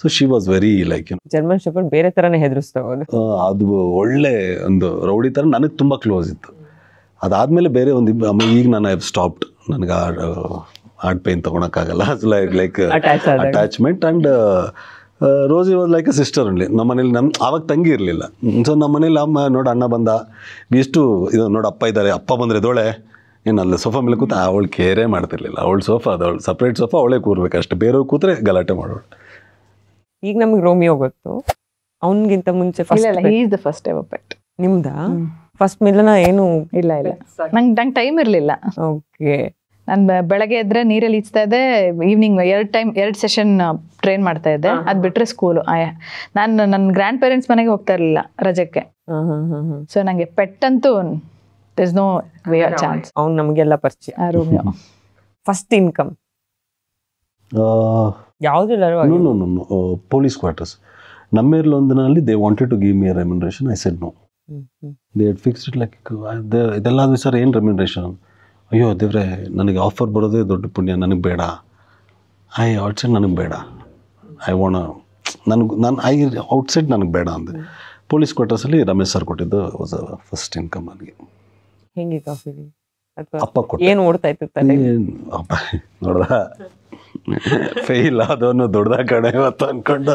So she was very like German shepherd ಬೇರೆ ತರನೇ ಹೆದರ್ಸ್ತಾ ಹೋದು. ಅದು ಒಳ್ಳೆ ಒಂದು ರೌಡಿ ಥರ ನನಗೆ ತುಂಬ ಕ್ಲೋಸ್ ಇತ್ತು. ಅದಾದಮೇಲೆ ಬೇರೆ ಒಂದು ಈಗ ನಾನು ಐ ಹ್ಯಾವ್ ಸ್ಟಾಪ್ಡ್. ನನಗೆ ಹಾರ್ಟ್ ಪೇನ್ ತೊಗೊಳಕ್ಕಾಗಲ್ಲ. Like attachment. And Rosie was like a sister only. ನಮ್ಮ ಮನೇಲಿ ಆವಾಗ ತಂಗಿ ಇರಲಿಲ್ಲ. ಸೊ ನಮ್ಮ ಮನೇಲಿ ಅಮ್ಮ ನೋಡು ಅಣ್ಣ ಬಂದ ಎಷ್ಟು ಇದು ನೋಡು ಅಪ್ಪ ಇದ್ದಾರೆ, ಅಪ್ಪ ಬಂದರೆ ಎದೋಳೆ ಏನಲ್ಲ ಸೋಫಾ ಮೇಲೆ ಕೂತ ಅವಳು ಕೇರೇ ಮಾಡ್ತಿರ್ಲಿಲ್ಲ. ಅವಳು ಸೋಫಾ ಅದು ಅವಳು ಸಪ್ರೇಟ್ ಸೋಫಾ ಅವಳೇ ಕೂರ್ಬೇಕು ಅಷ್ಟೇ, ಬೇರೆಯವ್ರು ಕೂತ್ರೆ ಗಲಾಟೆ ಮಾಡೋಳು. ಈಗ ನಮಗೆ ರೋಮಿಯೋ ಗೊತ್ತು, ಅವನಿಗಿಂತ ಮುಂಚೆ ಫಸ್ಟ್ ಎವರ್ ಪೆಟ್ ನಿಮ್ದಾ? ಫಸ್ಟ್ ಮಿಲನ ಏನು ಇಲ್ಲ ನಂಗೆ ಟೈಮ್ ಇರಲಿಲ್ಲ. ಓಕೆ. ನಾನು ಬೆಳಗ್ಗೆ ಎದ್ರೆ ನೀರಲ್ಲಿ ಈಜ್ತಾ ಇದ್ದೆ, ಈವ್ನಿಂಗ್ 2 ಸೆಷನ್ ಟ್ರೈನ್ ಮಾಡ್ತಾ ಇದ್ದೆ. ಅದು ಬಿಟ್ಟರೆ ಸ್ಕೂಲು. ನಾನು ನನ್ನ ಗ್ರ್ಯಾಂಡ್ ಪೇರೆಂಟ್ಸ್ ಮನೆಗೆ ಹೋಗ್ತಾ ಇರಲಿಲ್ಲ ರಜಕ್ಕೆ. ಸೊ ನನಗೆ ಪೆಟ್ ಅಂತೂ ದೇರ್ ಇಸ್ ನೋ ಚಾನ್ಸ್. ಅವ್ನು ನಮಗೆಲ್ಲ ಪರಿಚಯ. ರೋಮಿಯೋ. ಫಸ್ಟ್ ಇನ್ಕಮ್ ಯಾವುದಿಲ್ಲ? ಪೊಲೀಸ್ ಕ್ವಾರ್ಟರ್ಸ್ ನಮ್ಮೇರ್ ಲೊಂದನಲ್ಲಿ. They wanted to give me a remuneration. I said no. They had fixed it like ಇದೆಲ್ಲ ಸರ್ ಏನು ರೆಮ್ಯುನರೇಷನ್? ಅಯ್ಯೋ ದೇವ್ರೆ, ನನಗೆ ಆಫರ್ ಬರೋದೇ ದೊಡ್ಡ ಪುಣ್ಯ, ನನಗೆ ಬೇಡ. ಔಟ್ಸೈಡ್ ನನಗೆ ಬೇಡ. ಔಟ್ಸೈಡ್ ನನಗೆ ಬೇಡ ಅಂದೆ. ಪೊಲೀಸ್ ಕ್ವಾರ್ಟರ್ಸಲ್ಲಿ ರಮೇಶ್ ಸರ್ ಕೊಟ್ಟಿದ್ದು ವಾಸ್ ಫಸ್ಟ್ ಇನ್ಕಮ್ ನನಗೆ. ಹೆಂಗಿತ್ತು ಅಪ್ಪ ಕೊಟ್ಟು ಏನು ಓಡ್ತಾ ಇತ್ತು? ಅಪ್ಪ ನೋಡ್ದ ಫೇಲ್ ಅದನ್ನು ದೊಡ್ಡದ ಕಡೆ ಇವತ್ತು ಅನ್ಕೊಂಡು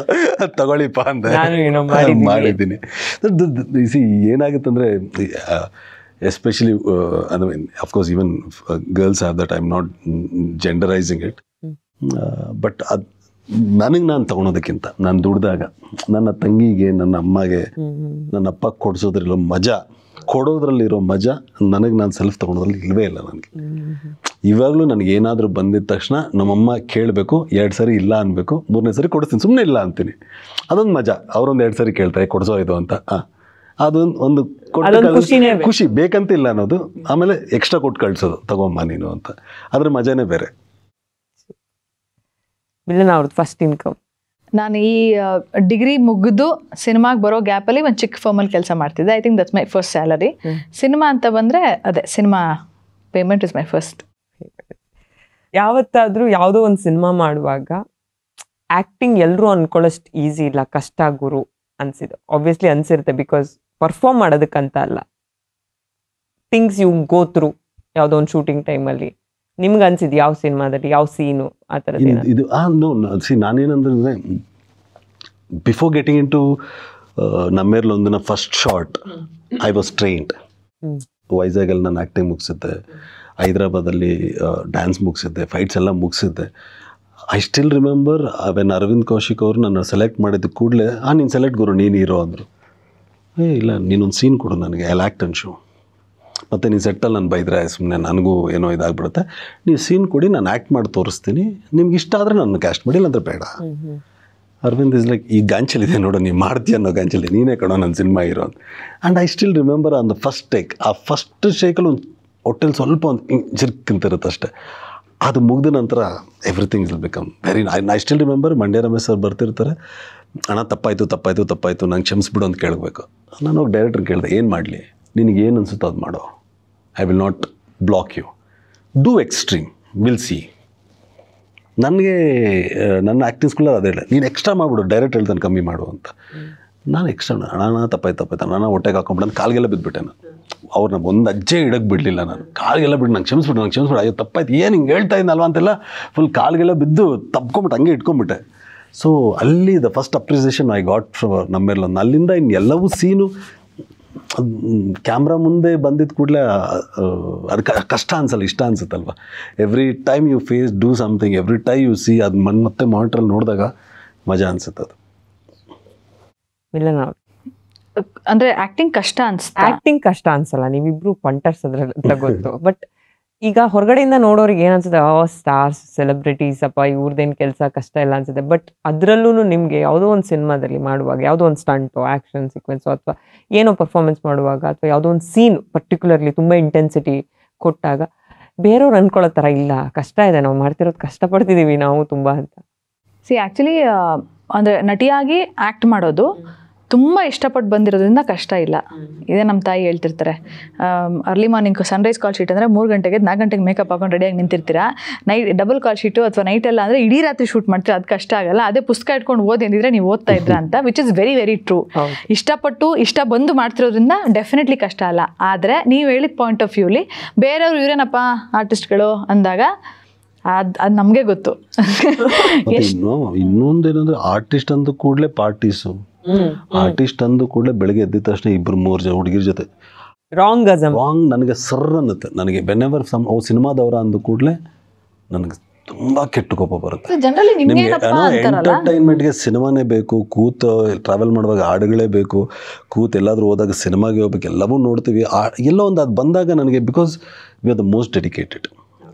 ತಗೊಳ್ಳಿಪ್ಪ ಅಂತ ಮಾಡಿದ್ದೀನಿ. ಏನಾಗುತ್ತಂದರೆ especially of course even girls have that. I am not genderizing it. But ಅದು ನನಗೆ ನಾನು ತಗೊಳೋದಕ್ಕಿಂತ ನಾನು ದುಡ್ದಾಗ ನನ್ನ ತಂಗಿಗೆ, ನನ್ನ ಅಮ್ಮಗೆ, ನನ್ನ ಅಪ್ಪ ಕೊಡಿಸೋದ್ರಲ್ಲಿರೋ ಮಜಾ, ಕೊಡೋದ್ರಲ್ಲಿರೋ ಮಜಾ ನನಗೆ ನಾನು ಸೆಲ್ಫ್ ತೊಗೊಳೋದ್ರಲ್ಲಿ ಇಲ್ಲವೇ ಇಲ್ಲ. ನನಗೆ ಇವಾಗಲೂ ನನಗೆ ಏನಾದರೂ ಬಂದಿದ ತಕ್ಷಣ ನಮ್ಮಮ್ಮ ಕೇಳಬೇಕು, 2 ಸರಿ ಇಲ್ಲ ಅನ್ಬೇಕು, 3ನೇ ಸರಿ ಕೊಡಿಸ್ತೀನಿ, ಸುಮ್ಮನೆ ಇಲ್ಲ ಅಂತೀನಿ. ಅದೊಂದು ಮಜಾ. ಅವರೊಂದು 2 ಸರಿ ಕೇಳ್ತಾರೆ ಕೊಡಿಸೋ ಇದು ಅಂತ. ಅದೊಂದು ಖುಷಿ, ಬೇಕಂತ ಇಲ್ಲ ಅನ್ನೋದು. ಆಮೇಲೆ ಎಕ್ಸ್ಟ್ರಾ ಕೊಟ್ಟು ಕಳಿಸೋದು, ತಗೊಮ್ಮ ನೀನು ಅಂತ. ಅದ್ರ ಮಜಾನೇ ಬೇರೆ. ಅವ್ರದ್ದು ಫಸ್ಟ್ ಇನ್ಕಮ್. ನಾನು ಈ ಡಿಗ್ರಿ ಮುಗಿದು ಸಿನಿಮಾಗೆ ಬರೋ ಗ್ಯಾಪಲ್ಲಿ ಒಂದು ಚಿಕ್ಕ ಫರ್ಮಲ್ಲಿ ಕೆಲಸ ಮಾಡ್ತಿದ್ದೆ. I think that's my first salary. Cinema ಅಂತ ಬಂದರೆ ಅದೇ cinema payment is my first. ಯಾವತ್ತಾದರೂ ಯಾವುದೋ ಒಂದು ಸಿನಿಮಾ ಮಾಡುವಾಗ ಆ್ಯಕ್ಟಿಂಗ್ ಎಲ್ಲರೂ ಅಂದ್ಕೊಳ್ಳೋಷ್ಟು ಈಸಿ ಇಲ್ಲ, ಕಷ್ಟ ಗುರು ಅನಿಸಿದ್ದು. ಆಬ್ವಿಯಸ್ಲಿ ಅನಿಸಿರುತ್ತೆ, ಬಿಕಾಸ್ ಪರ್ಫಾರ್ಮ್ ಮಾಡೋದಕ್ಕಂತ ಅಲ್ಲ. ಥಿಂಗ್ಸ್ ಯು ಗೋ ಥ್ರೂ ಯಾವುದೋ ಒಂದು ಶೂಟಿಂಗ್ ಟೈಮಲ್ಲಿ ನಿಮ್ಗೆ ಅನ್ಸಿದ್ದು ಯಾವ ಸಿನಿಮಾದಲ್ಲಿ ಯಾವ ಸೀನು ಆ ಥರದ್ದು? ಇದು ನಾನೇನಂದ್ರೆ ಬಿಫೋರ್ ಗೆಟಿಂಗ್ ಇನ್ ಟು ನಮ್ಮೇರ್ಲೊಂದಿನ first shot I was trained. ವೈಜಾಗಲ್ಲಿ ನಾನು ಆ್ಯಕ್ಟಿಂಗ್ ಮುಗಿಸಿದ್ದೆ, ಹೈದ್ರಾಬಾದಲ್ಲಿ ಡ್ಯಾನ್ಸ್ ಮುಗಿಸಿದ್ದೆ, ಫೈಟ್ಸ್ ಎಲ್ಲ ಮುಗಿಸಿದ್ದೆ. I still remember when Arvind Kaushik ಅವರು ನನ್ನ ಸೆಲೆಕ್ಟ್ ಮಾಡಿದ ಕೂಡಲೇ ನೀನು ಸೆಲೆಕ್ಟ್ ಗುರು, ನೀನು ಹೀರೋ ಅಂದರು. ಇಲ್ಲ, ನೀನೊಂದು ಸೀನ್ ಕೊಡು ನನಗೆ, ಐ ಆ್ಯಕ್ಟ್ ಆ್ಯಂಡ್ ಶೋ. ಮತ್ತು ನೀನು ಸೆಟ್ಟಲ್ಲಿ ನಾನು ಬೈದ್ರೆ ಸುಮ್ಮನೆ ನನಗೂ ಏನೋ ಇದಾಗ್ಬಿಡುತ್ತೆ. ನೀವು ಸೀನ್ ಕೊಡಿ, ನಾನು ಆ್ಯಕ್ಟ್ ಮಾಡಿ ತೋರಿಸ್ತೀನಿ, ನಿಮ್ಗೆ ಇಷ್ಟ ಆದರೆ ನನ್ನ ಕ್ಯಾಸ್ಟ್ ಮಾಡಿ, ಇಲ್ಲಾಂದ್ರೆ ಬೇಡ. ಅರವಿಂದ್ ಇಸ್ ಲೈಕ್, ಈ ಗಾಂಚಲಿದೆ ನೋಡು, ನೀವು ಮಾಡ್ತೀಯ ಅನ್ನೋ ಗಾಂಚಲಿ, ನೀನೇ ಕಣೋ ನನ್ನ ಸಿನಿಮಾ ಹೀರೋ ಅಂತ. And I still remember on the first take, ಆ ಫಸ್ಟ್ ಶೇಕಲ್ಲಿ ಒಂದು ಹೊಟ್ಟೆಲಿ ಸ್ವಲ್ಪ ಒಂದು ಜಿರ್ಕಿಂತಿರುತ್ತೆ ಅಷ್ಟೇ. ಅದು ಮುಗಿದ ನಂತರ everything will become very. I still remember Mandya Ramesh sir ಬರ್ತಿರ್ತಾರೆ, ಅಣ್ಣ ತಪ್ಪಾಯಿತು ನಂಗೆ ಕ್ಷಮಿಸ್ಬಿಡು ಅಂತ ಕೇಳಬೇಕು. ನಾನು ಹೋಗಿ ಡೈರೆಕ್ಟರ್ ಕೇಳಿದೆ, ಏನು ಮಾಡಲಿ, ನಿನಗೆ ಏನು ಅನಿಸುತ್ತೋ ಅದು ಮಾಡೋ, I will not block you, do extreme, will see. ನನಗೆ ನನ್ನ ಆ್ಯಕ್ಟಿಂಗ್ ಸ್ಕೂಲಲ್ಲಿ ಅದೇ ಹೇಳಿ, ನೀನು ಎಕ್ಸ್ಟ್ರಾ ಮಾಡಿಬಿಡು, ಡೈರೆಕ್ಟ್ ಹೇಳ್ತಾನೆ ಕಮ್ಮಿ ಮಾಡು ಅಂತ. ನಾನು ಎಕ್ಸ್ಟ್ರಾ ಅಣ್ಣ ತಪ್ಪಾಯ್ತು ನಾನು ಹೊಟ್ಟೆಗೆ ಹಾಕೊಂಡ್ಬಿಟ್ಟು ನಾನು ಕಾಲಿಗೆಲ್ಲ ಬಿದ್ದುಬಿಟ್ಟೆ. ನಾನು ಅವ್ರನ್ನ ಒಂದು ಅಜ್ಜೆ ಇಡಕ್ಕೆ ಬಿಡಲಿಲ್ಲ. ನಾನು ಕಾಲಿಗೆಲ್ಲ ಬಿಟ್ಟು ನಂಗೆ ಕ್ಷಮಿಸ್ಬಿಟ್ಟು ಅಯ್ಯೋ ತಪ್ಪಾಯ್ತು, ಏನು ಹಿಂಗೆ ಹೇಳ್ತಾ ಇದ್ದಲ್ವ ಅಂತೆಲ್ಲ ಫುಲ್ ಕಾಲಿಗೆಲ್ಲ ಬಿದ್ದು ತಪ್ಕೊಂಬಿಟ್ಟು ಹಂಗೆ ಇಟ್ಕೊಂಡ್ಬಿಟ್ಟೆ. ಸೊ ಅಲ್ಲಿ the first appreciation I got from ನಮ್ಮೆಲ್ಲೊಂದು. ಅಲ್ಲಿಂದ ಇನ್ನು ಎಲ್ಲವೂ ಸೀನು ಕ್ಯಾಮ್ರಾ ಮುಂದೆ ಬಂದಿದ್ದ ಕೂಡಲೇ ಅದು ಕಷ್ಟ ಅನ್ಸಲ್ಲ, ಇಷ್ಟ ಅನ್ಸುತ್ತಲ್ವ. Every time you face do something, every time you see ಅದು ಮತ್ತೆ ಮಾನಿಟ್ರಲ್ಲಿ ನೋಡಿದಾಗ ಮಜಾ ಅನ್ಸುತ್ತೆ. ಅದು ಅಂದರೆ ಆ್ಯಕ್ಟಿಂಗ್ ಕಷ್ಟ ಅನ್ಸುತ್ತೆ. ಆ್ಯಕ್ಟಿಂಗ್ ಕಷ್ಟ ಅನ್ಸಲ್ಲ, ನೀವಿಬ್ರು ಪಂಟರ್ಸ್ ಅದ್ರಲ್ಲಿ ಗೊತ್ತು. ಬಟ್ ಈಗ ಹೊರಗಡೆಯಿಂದ ನೋಡೋರಿಗೆ ಏನು ಅನ್ಸುತ್ತೆ, ಸ್ಟಾರ್ಸ್ ಸೆಲೆಬ್ರಿಟೀಸ್ ಅಪ್ಪ ಇವ್ರದ್ದೇನು ಕೆಲಸ ಕಷ್ಟ ಇಲ್ಲ ಅನ್ಸುತ್ತೆ. ಬಟ್ ಅದರಲ್ಲೂ ನಿಮಗೆ ಯಾವುದೋ ಒಂದು ಸಿನಿಮಾದಲ್ಲಿ ಮಾಡುವಾಗ, ಯಾವುದೋ ಒಂದು ಸ್ಟಂಟು, ಆ್ಯಕ್ಷನ್ ಸೀಕ್ವೆನ್ಸು, ಅಥವಾ ಏನೋ ಪರ್ಫಾರ್ಮೆನ್ಸ್ ಮಾಡುವಾಗ, ಅಥವಾ ಯಾವುದೋ ಒಂದು ಸೀನ್ ಪರ್ಟಿಕ್ಯುಲರ್ಲಿ ತುಂಬ ಇಂಟೆನ್ಸಿಟಿ ಕೊಟ್ಟಾಗ ಬೇರೆಯವ್ರು ಅನ್ಕೊಳ್ಳೋ ಥರ ಇಲ್ಲ, ಕಷ್ಟ ಇದೆ, ನಾವು ಮಾಡ್ತಿರೋದು ಕಷ್ಟಪಡ್ತಿದ್ದೀವಿ ನಾವು ತುಂಬ ಅಂತ. ಆ್ಯಕ್ಚುಲಿ ಅಂದರೆ ನಟಿಯಾಗಿ ಆ್ಯಕ್ಟ್ ಮಾಡೋದು ತುಂಬ ಇಷ್ಟಪಟ್ಟು ಬಂದಿರೋದ್ರಿಂದ ಕಷ್ಟ ಇಲ್ಲ. ಇದೇ ನಮ್ಮ ತಾಯಿ ಹೇಳ್ತಿರ್ತಾರೆ, early morning Sunrise call sheet ಅಂದರೆ 3 ಗಂಟೆಗೆ 4 ಗಂಟೆಗೆ ಮೇಕಪ್ ಹಾಕೊಂಡು ರೆಡಿಯಾಗಿ ನಿಂತಿರ್ತೀರಾ. ನೈಟ್ ಡಬಲ್ ಕಾಲ್ ಶೀಟು ಅಥವಾ ನೈಟೆಲ್ಲ ಅಂದರೆ ಇಡೀ ರಾತ್ರಿ ಶೂಟ್ ಮಾಡ್ತೀರಾ, ಅದು ಕಷ್ಟ ಆಗಲ್ಲ. ಅದೇ ಪುಸ್ತಕ ಇಟ್ಕೊಂಡು ಓದಿ ಅಂದಿದ್ರೆ ನೀವು ಓದ್ತಾ ಇದ್ರ ಅಂತ, which is very very true. ಇಷ್ಟ ಬಂದು ಮಾಡ್ತಿರೋದ್ರಿಂದ ಡೆಫಿನೆಟ್ಲಿ ಕಷ್ಟ ಅಲ್ಲ. ಆದರೆ ನೀವು ಹೇಳಿದ ಪಾಯಿಂಟ್ ಆಫ್ ವ್ಯೂಲಿ ಬೇರೆಯವ್ರು ಇವರೇನಪ್ಪ ಆರ್ಟಿಸ್ಟ್ಗಳು ಅಂದಾಗ ಅದು ನಮಗೆ ಗೊತ್ತು. ಇನ್ನೊಂದೇನಂದ್ರೆ ಆರ್ಟಿಸ್ಟ್ ಅಂದ ಕೂಡಲೇ ಪಾರ್ಟೀಸು, ಆರ್ಟಿಸ್ಟ್ ಅಂದ ಕೂಡಲೇ ಬೆಳಗ್ಗೆ ಎದ್ದ ತಕ್ಷಣ 2-3 ಜನ ಹುಡುಗಿರ ಜೊತೆ ರಾಂಗ್ ನನಗೆ ಸರ್ರ್ ಅನ್ನತ್ತೆ. ನನಗೆ ವೆನೆವರ್ ಸಿನಿಮಾದವರ ಅಂದ ಕೂಡಲೇ ನನಗೆ ತುಂಬ ಕೆಟ್ಟ ಕೋಪ ಬರುತ್ತೆ. ನಿಮಗೆ ಎಂಟರ್ಟೈನ್ಮೆಂಟ್ಗೆ ಸಿನಿಮಾನೇ ಬೇಕು, ಕೂತು ಟ್ರಾವೆಲ್ ಮಾಡುವಾಗ ಹಾಡುಗಳೇ ಬೇಕು, ಕೂತು ಎಲ್ಲಾದರೂ ಹೋದಾಗ ಸಿನಿಮಾಗೆ ಹೋಗ್ಬೇಕು, ಎಲ್ಲವೂ ನೋಡ್ತೀವಿ. ಎಲ್ಲೋ ಒಂದು ಅದು ಬಂದಾಗ ನನಗೆ, because we are the most dedicated.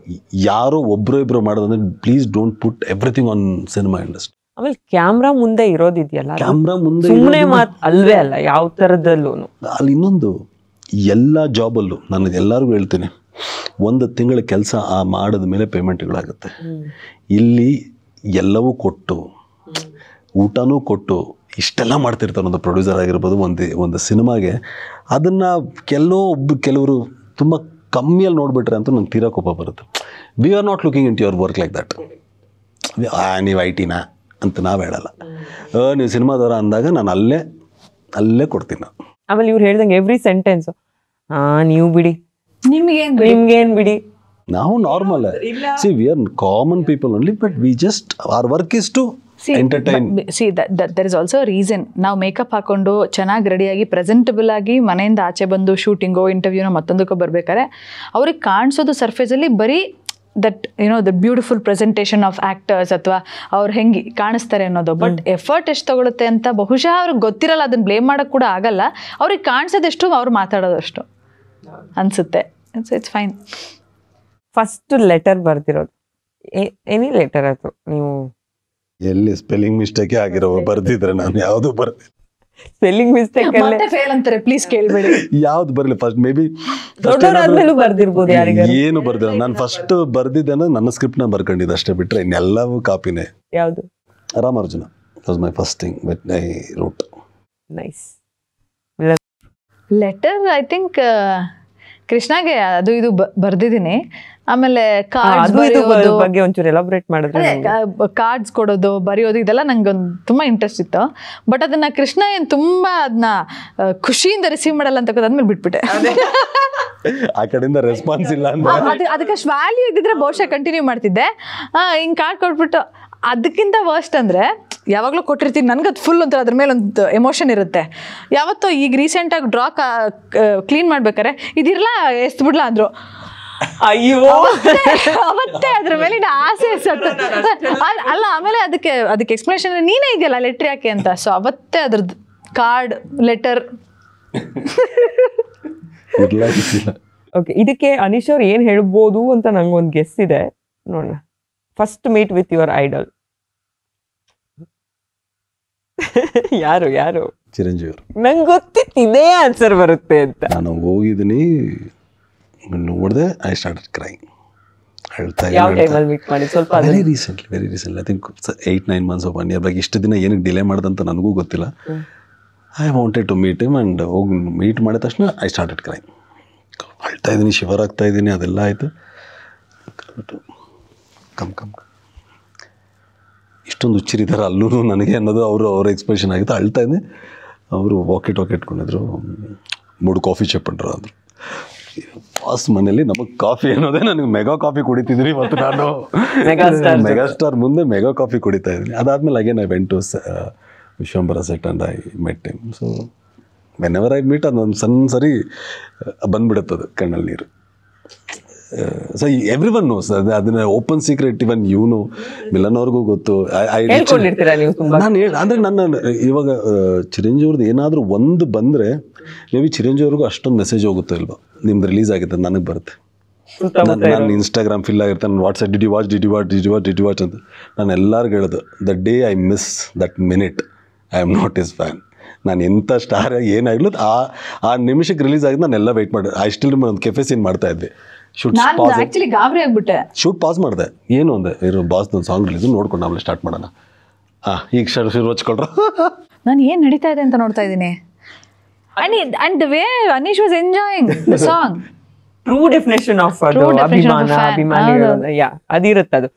ಯಾರೋ ಒಬ್ಬರು ಮಾಡೋದಂದ್ರೆ please don't put everything on cinema industry. ಆಮೇಲೆ ಕ್ಯಾಮ್ರಾ ಮುಂದೆ ಇರೋದಿದೆಯಲ್ಲ, ಕ್ಯಾಮ್ರಾ ಮುಂದೆ ಸುಮ್ಮನೆ ಮಾತು ಅಲ್ವೇ ಅಲ್ಲ ಯಾವ ಥರದಲ್ಲೂ. ಅಲ್ಲಿ ಇನ್ನೊಂದು, ಎಲ್ಲ ಜಾಬಲ್ಲೂ ನಾನು ಎಲ್ಲರಿಗೂ ಹೇಳ್ತೀನಿ, 1 ತಿಂಗಳ ಕೆಲಸ ಮಾಡಿದ ಮೇಲೆ ಪೇಮೆಂಟ್ಗಳಾಗುತ್ತೆ. ಇಲ್ಲಿ ಎಲ್ಲವೂ ಕೊಟ್ಟು, ಊಟನೂ ಕೊಟ್ಟು ಇಷ್ಟೆಲ್ಲ ಮಾಡ್ತಿರ್ತಾರೆ ಒಂದು ಪ್ರೊಡ್ಯೂಸರ್ ಆಗಿರ್ಬೋದು ಒಂದು ಸಿನಿಮಾಗೆ. ಅದನ್ನು ಕೆಲವರು ತುಂಬ ಕಮ್ಮಿಯಲ್ಲಿ ನೋಡಿಬಿಟ್ರೆ ಅಂತೂ ನಂಗೆ ತೀರಾ ಕೋಪ ಬರುತ್ತೆ. We are not looking into your work like that. ನೀವು IT-ನಾ ಅಂತ ನಾವು ಹೇಳಲ್ಲ. ನೀವು ಸಿನಿಮಾದವರ ಅಂದಾಗ ನಾನು ಅಲ್ಲೇ ಕೊಡ್ತೀನಿ. ಆಮೇಲೆ ಇವ್ರು ಹೇಳ್ದಂಗೆ ಎವ್ರಿ ಸೆಂಟೆನ್ಸ್ ನೀವು ಬಿಡಿ, ನಿಮ್ಗೇನ್ ಬಿಡಿ, ನಾವು normal. See we are common people only, but we just our work is to entertain. There is also reason. ನಾವು ಮೇಕಪ್ ಹಾಕೊಂಡು ಚೆನ್ನಾಗಿ ರೆಡಿಯಾಗಿ ಪ್ರೆಸೆಂಟಬಲ್ ಆಗಿ ಮನೆಯಿಂದ ಆಚೆ ಬಂದು ಶೂಟಿಂಗೋ ಇಂಟರ್ವ್ಯೂನೋ ಮತ್ತೊಂದಕ್ಕೋ ಬರ್ಬೇಕಾದ್ರೆ ಅವ್ರಿಗೆ ಕಾಣಿಸೋದು ಸರ್ಫೇಸಲ್ಲಿ ಬರೀ that the beautiful presentation of actors ಅಥವಾ ಅವ್ರು ಹೆಂಗೆ ಕಾಣಿಸ್ತಾರೆ ಅನ್ನೋದು. ಬಟ್ ಎಫರ್ಟ್ ಎಷ್ಟು ತಗೊಳುತ್ತೆ ಅಂತ ಬಹುಶಃ ಅವ್ರಿಗೆ ಗೊತ್ತಿರಲ್ಲ, ಅದನ್ನು ಬ್ಲೇಮ್ ಮಾಡೋಕ್ಕೆ ಕೂಡ ಆಗಲ್ಲ. ಅವ್ರಿಗೆ ಕಾಣಿಸೋದೆಷ್ಟು, ಅವ್ರು ಮಾತಾಡೋದಷ್ಟು ಅನಿಸುತ್ತೆ. It's fine. ಫಸ್ಟ್ ಲೆಟರ್ ಬರ್ದಿರೋದು ಎನಿ ಲೆಟರ್ ಅದು ನೀವು ಎಲ್ಲಿ ಸ್ಪೆಲ್ಲಿಂಗ್ ಮಿಸ್ಟೇಕ್ ಆಗಿರೋ ಬರ್ದಿದ್ರೆ ನಾನು ಯಾವುದು ಬರ್ದಿ ಸ್ಪೆಲ್ಲಿಂಗ್ ಮಿಸ್ಟೇಕ್ ಮತ್ತೆ ಫೇಲ್ ಅಂತಾರೆ, ಪ್ಲೀಸ್ ಕೇಳಬೇಡಿ. ಯಾವ್ದು ಬರಲಿ ಫಸ್ಟ್ ಮೇ ಬಿ ದೊಡ್ಡವರಾದ್ಮೇಲೂ ಬರ್ದಿರ್ಬೋದು. ಏನು ಬರ್ದಿಲ್ಲ, ನಾನು ಫಸ್ಟ್ ಬರ್ದಿದ್ದೆ ನನ್ನ ಸ್ಕ್ರಿಪ್ಟ್ನ ಬರ್ಕೊಂಡಿದ್ದೆ ಅಷ್ಟೇ, ಬಿಟ್ರೆ ಇನ್ನೆಲ್ಲವೂ ಕಾಪಿನೇ. ಯಾವುದು? Ramarjuna was my first thing with I wrote. Nice. Letter I think ಕೃಷ್ಣಗೆ ಅದು ಇದು ಬರ್ದಿದ್ದೀನಿ. ಆಮೇಲೆ ಬಗ್ಗೆ ಒಂಚೂರು ಎಲಾಬ್ರೇಟ್ ಮಾಡಿದ್ರೆ, ಕಾರ್ಡ್ಸ್ ಕೊಡೋದು ಬರೆಯೋದು ಇದೆಲ್ಲ ನಂಗೆ ಒಂದು ತುಂಬ ಇಂಟ್ರೆಸ್ಟ್ ಇತ್ತು. ಬಟ್ ಅದನ್ನ ಕೃಷ್ಣ ಏನು ತುಂಬ ಅದನ್ನ ಖುಷಿಯಿಂದ ರಿಸೀವ್ ಮಾಡಲ್ಲ ಅಂತ ಅದ್ಮೇಲೆ ಬಿಟ್ಬಿಟ್ಟೆ. ಆ ಕಡೆಯಿಂದ ರೆಸ್ಪಾನ್ಸ್ ಇಲ್ಲ ಅದಕ್ಕೆ ವ್ಯಾಲ್ಯೂ ಇದ್ದಿದ್ರೆ ಬಹುಶಃ ಕಂಟಿನ್ಯೂ ಮಾಡ್ತಿದ್ದೆ. ಹಿಂಗೆ ಕಾರ್ಡ್ ಕೊಟ್ಬಿಟ್ಟು ಅದಕ್ಕಿಂತ ವರ್ಸ್ಟ್ ಅಂದರೆ ಯಾವಾಗಲೂ ಕೊಟ್ಟಿರ್ತೀನಿ, ನನಗದು ಫುಲ್ ಒಂಥರ ಅದ್ರ ಮೇಲೆ ಒಂದು ಎಮೋಷನ್ ಇರುತ್ತೆ. ಯಾವತ್ತೋ ಈಗ ರೀಸೆಂಟಾಗಿ ಡ್ರಾ ಕ್ಲೀನ್ ಮಾಡ್ಬೇಕಾರೆ ಇದಿರಲ್ಲ ಎಸ್ದು ಬಿಡ್ಲಾ ಅಂದರು. ಅಯ್ಯೋ, ಅವತ್ತೇ ಅದ್ರ ಮೇಲಿನ ಆಸೆ ಅಲ್ಲ. ಆಮೇಲೆ ಅದಕ್ಕೆ ಎಕ್ಸ್ಪ್ಲನೇಷನ್ ನೀನೇ ಇದೆಯಲ್ಲ ಲೆಟ್ರ್ ಯಾಕೆ ಅಂತ. ಸೊ ಅವತ್ತೇ ಅದ್ರದ್ದು ಕಾರ್ಡ್ ಲೆಟರ್. ಓಕೆ, ಇದಕ್ಕೆ ಅನೀಶ್ ಅವ್ರು ಏನು ಹೇಳ್ಬೋದು ಅಂತ ನಂಗೊಂದು ಗೆಸ್ ಇದೆ, ನೋಡೋಣ. First meet with your idol ಯಾರು? ಚಿರಂಜೀವಿ ಅವರು. ನಂಗೆ ಗೊತ್ತಿತ್ತು ಇದೇ ಆನ್ಸರ್ ಬರುತ್ತೆ ಅಂತ. ನಾನು ಹೋಗಿದ್ದೀನಿ, ನೋಡಿದೆ, ಐ ಸ್ಟಾರ್ಟೆಡ್ ಕ್ರೈಂಗ್. ಯಾವ ಟೈಮಲ್ಲಿ ಮೀಟ್ ಮಾಡಿ? ಸ್ವಲ್ಪ very recently I think 8-9 months or 1 year back. ಇಷ್ಟು ದಿನ ಏನಕ್ಕೆ ಡಿಲೇ ಮಾಡ್ದಂತ ನನಗೂ ಗೊತ್ತಿಲ್ಲ. I wanted to meet him and ಹೋಗಿ ಮೀಟ್ ಮಾಡಿದ ತಕ್ಷಣ ಐ ಸ್ಟಾರ್ಟೆಡ್ ಕ್ರೈಂಗ್. ಅಳ್ತಾ ಇದ್ದೀನಿ, ಶಿವರ್ ಆಗ್ತಾ ಇದ್ದೀನಿ, ಅದೆಲ್ಲ ಆಯಿತು. ಕಮ್ ಇಷ್ಟೊಂದು ಹುಚ್ಚಿರಿದ್ದಾರೆ ಅಲ್ಲೂ ನನಗೆ ಅನ್ನೋದು ಅವ್ರ ಎಕ್ಸ್ಪ್ರೆಷನ್ ಆಗಿತ್ತು. ಅಳ್ತಾ ಇದ್ದೆ. ಅವರು ವಾಕೆಟ್ ಇಟ್ಕೊಂಡಿದ್ರು, 3 ಕಾಫಿ ಚೆಪ್ಪಂಡ್ರು ಅಂದರು. ಫಾಸ್ಟ್ ಮನೇಲಿ ನಮಗೆ ಕಾಫಿ ಅನ್ನೋದೇ, ನನಗೆ ಮೆಗಾ ಕಾಫಿ ಕುಡಿತಿದ್ರಿ ಇವತ್ತು. ನಾನು ಮೆಗಾಸ್ಟಾರ್ ಮುಂದೆ ಮೆಗಾ ಕಾಫಿ ಕುಡಿತಾ ಇದ್ದೀನಿ. ಅದಾದಮೇಲೆ again I went to Vishwambhara set and I met him. So whenever I meet ಅದೊಂದು ಸಣ್ಣ ಸರಿ ಬಂದ್ಬಿಡುತ್ತದೆ ಕಣ್ಣಲ್ಲಿ ನೀರು. ಸೊ ಎವ್ರಿ ಒನ್ ನೋಸ್ ಅದನ್ನ ಓಪನ್ ಸೀಕ್ರೆಟ್. ಇವನ್ ಇವನು ಮಿಲನ್ ಅವ್ರಿಗೂ ಗೊತ್ತು. ನಾನು ಅಂದರೆ ನನ್ನ ಇವಾಗ ಚಿರಂಜೀವ್ರದ್ದು ಏನಾದರೂ ಒಂದು ಬಂದರೆ ಮೇ ಬಿ ಚಿರಂಜೀವ್ರಿಗೂ ಅಷ್ಟೊಂದು ಮೆಸೇಜ್ ಹೋಗುತ್ತೋ ಇಲ್ವಾ, ನಿಮ್ದು ರಿಲೀಸ್ ಆಗುತ್ತೆ ನನಗೆ ಬರುತ್ತೆ. ನಾನು ಇನ್ಸ್ಟಾಗ್ರಾಮ್ ಫಿಲ್ ಆಗಿರುತ್ತೆ, ನಾನು ವಾಟ್ಸಪ್ ಡಿಡ್ ಯು ವಾಚ್ ಅಂತ ನಾನು ಎಲ್ಲರಿಗೂ ಹೇಳೋದು, the day I miss that minute I am not is fan. ನಾನು ಎಂಥ ಸ್ಟಾರ್ ಏನಾಗಲೂ ಆ ನಿಮಿಷಕ್ಕೆ ರಿಲೀಸ್ ಆಗಿದ್ದು ನಾನೆಲ್ಲ ವೆಯ್ಟ್ ಮಾಡಿ ಐ ಸ್ಟಿಲ್ ಒಂದು ಕೆಫೆ ಸೀನ್ ಮಾಡ್ತಾ ಇದ್ದೆ. ಶೂಟ್ ಪಾಸ್ ಮಾಡಿದೆ. ಏನು ಅಂದೆ, ಬಾಸ್ದು ಒಂದು ಸಾಂಗ್ ರಿಲೀಸ್ ನೋಡ್ಕೊಂಡು ಆಮೇಲೆ ಸ್ಟಾರ್ಟ್ ಮಾಡೋಣ. ಈಗ ಶುರು ಹಚ್ಕೊಳ್ರ. ನಾನು ಏನು ನಡೀತಾ ಇದೆ ಅಂತ ನೋಡ್ತಾ ಇದ್ದೀನಿ. And the way Anish was enjoying the song. True definition of ಅದು True definition of fan. ಅಭಿಮಾನಿಗಳು ಯಾ ಅದಿರುತ್ತೆ ಅದು.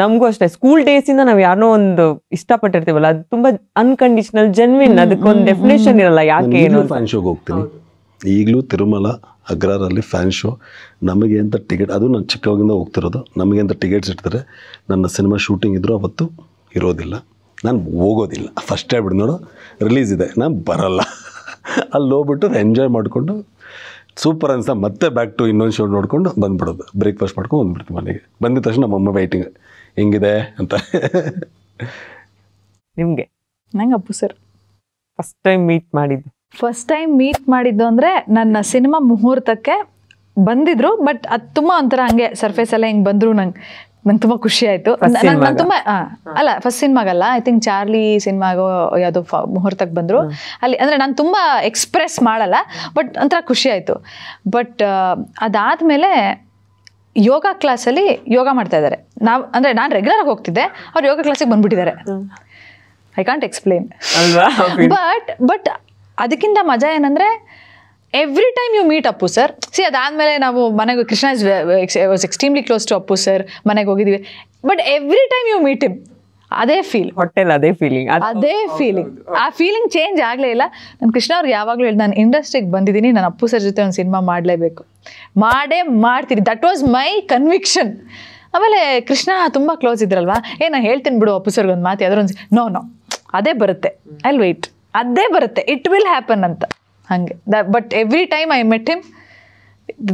ನಮಗೂ ಅಷ್ಟೇ ಸ್ಕೂಲ್ ಡೇಸ್ ಇಂದ ನಾವ್ ಯಾರನ್ನೋ ಒಂದು ಇಷ್ಟಪಟ್ಟಿರ್ತೀವಲ್ಲ ಅದು ತುಂಬಾ ಅನ್ಕಂಡೀಷನಲ್ ಜೆನ್ವಿನ್, ಅದಕ್ಕೊಂದು ಡೆಫಿನೇಷನ್ ಇರಲ್ಲ ಯಾಕೆ ಏನು. ಫ್ಯಾನ್ ಶೋಗೆ ಹೋಗ್ತೀನಿ ಈಗಲೂ, ತಿರುಮಲ ಅಗ್ರಾರಲ್ಲಿ ಫ್ಯಾನ್ ಶೋ. ನಮಗೆ ಅಂತ ಟಿಕೆಟ್, ಅದು ನಾನು ಚಿಕ್ಕವಾಗಿಂದ ಹೋಗ್ತಿರೋದು, ನಮಗೆ ಅಂತ ಟಿಕೆಟ್ಸ್ ಇರ್ತಾರೆ. ನನ್ನ ಸಿನಿಮಾ ಶೂಟಿಂಗ್ ಇದ್ದರೂ ಅವತ್ತು ಇರೋದಿಲ್ಲ, ನಾನು ಹೋಗೋದಿಲ್ಲ. ಫಸ್ಟ್ ಟೈಮ್ ನೋಡು ರಿಲೀಸ್ ಇದೆ, ನಾನು ಬರಲ್ಲ. ಅಲ್ಲಿ ಹೋಗ್ಬಿಟ್ಟು ಎಂಜಾಯ್ ಮಾಡಿಕೊಂಡು ಸೂಪರ್ ಅನ್ಸ ಮತ್ತೆ ಬ್ಯಾಕ್ ಟು ಇನ್ನೊಂದು ಶೋ ನೋಡ್ಕೊಂಡು ಬಂದ್ಬಿಡೋದು. ಬ್ರೇಕ್ಫಾಸ್ಟ್ ಮಾಡ್ಕೊಂಡು ಬಂದ್ಬಿಡ್ತೀವಿ ಮನೆಗೆ. ಬಂದಿದ ತಕ್ಷಣ ನಮ್ಮಮ್ಮ ವೈಟಿಂಗ್ ಹೆಂಗಿದೆ ಅಂತ. ನಿಮ್ಗೆ ನಂಗೆ Appu sir first time meet ಮಾಡಿದ್ದು ಅಂದರೆ ನನ್ನ ಸಿನಿಮಾ ಮುಹೂರ್ತಕ್ಕೆ ಬಂದಿದ್ರು. ಬಟ್ ಅದು ತುಂಬ ಒಂಥರ ಹಂಗೆ ಸರ್ಫೇಸ್ ಎಲ್ಲ ಹಿಂಗೆ ಬಂದರು. ನಂಗೆ ತುಂಬ ಖುಷಿ ಆಯಿತು. ನಾನು ತುಂಬ ಅಲ್ಲ, ಫಸ್ಟ್ ಸಿನಿಮಾಗಲ್ಲ, ಐ ಥಿಂಕ್ ಚಾರ್ಲಿ ಸಿನಿಮಾಗೋ ಯಾವುದೋ ಮುಹೂರ್ತಕ್ಕೆ ಬಂದರು. ಅಲ್ಲಿ ಅಂದರೆ ನಾನು ತುಂಬ ಎಕ್ಸ್ಪ್ರೆಸ್ ಮಾಡಲ್ಲ, ಬಟ್ ಒಂಥರ ಖುಷಿ ಆಯಿತು. ಬಟ್ ಅದಾದಮೇಲೆ ಯೋಗ ಕ್ಲಾಸಲ್ಲಿ ಯೋಗ ಮಾಡ್ತಾ ಇದ್ದಾರೆ. ಅಂದರೆ ನಾನು ರೆಗ್ಯುಲರಾಗಿ ಹೋಗ್ತಿದ್ದೆ, ಅವ್ರು ಯೋಗ ಕ್ಲಾಸಿಗೆ ಬಂದ್ಬಿಟ್ಟಿದ್ದಾರೆ. ಐ ಕಾಂಟ್ ಎಕ್ಸ್ಪ್ಲೇನ್ ಅಲ್ವಾ. ಬಟ್ ಅದಕ್ಕಿಂತ ಮಜಾ ಏನಂದರೆ every time you meet Appu sir. ಅದಾದಮೇಲೆ ನಾವು ಮನೆಗೆ, Krishna was extremely close to Appu sir, ಮನೆಗೆ ಹೋಗಿದ್ದೀವಿ. But every time you meet him, ಅದೇ ಫೀಲ್, ಹೊಟ್ಟೆಲ್ ಅದೇ ಫೀಲಿಂಗ್. ಆ ಫೀಲಿಂಗ್ ಚೇಂಜ್ ಆಗಲೇ ಇಲ್ಲ. ನಾನು ಕೃಷ್ಣ ಅವ್ರಿಗೆ ಯಾವಾಗಲೂ ಹೇಳಿ, ನಾನು ಇಂಡಸ್ಟ್ರಿಗೆ ಬಂದಿದ್ದೀನಿ, ನಾನು ಅಪ್ಪು ಸರ್ ಜೊತೆ ಒಂದು ಸಿನಿಮಾ ಮಾಡಲೇಬೇಕು, ಮಾಡ್ತೀನಿ. That was my conviction. ಆಮೇಲೆ ಕೃಷ್ಣ ತುಂಬ ಕ್ಲೋಸ್ ಇದ್ರಲ್ವಾ, ನಾನು ಹೇಳ್ತೀನಿ ಬಿಡು ಅಪ್ಪು ಸರ್ಗೆ ಒಂದು ಮಾತು, ಯಾವ್ದಾರು ಒಂದು ನೋ ಅದೇ ಬರುತ್ತೆ, ಐ ವಿಲ್ ವೇಟ್, ಅದೇ ಬರುತ್ತೆ, ಇಟ್ ವಿಲ್ ಹ್ಯಾಪನ್ ಅಂತ ಹಾಗೆ. But every time I met him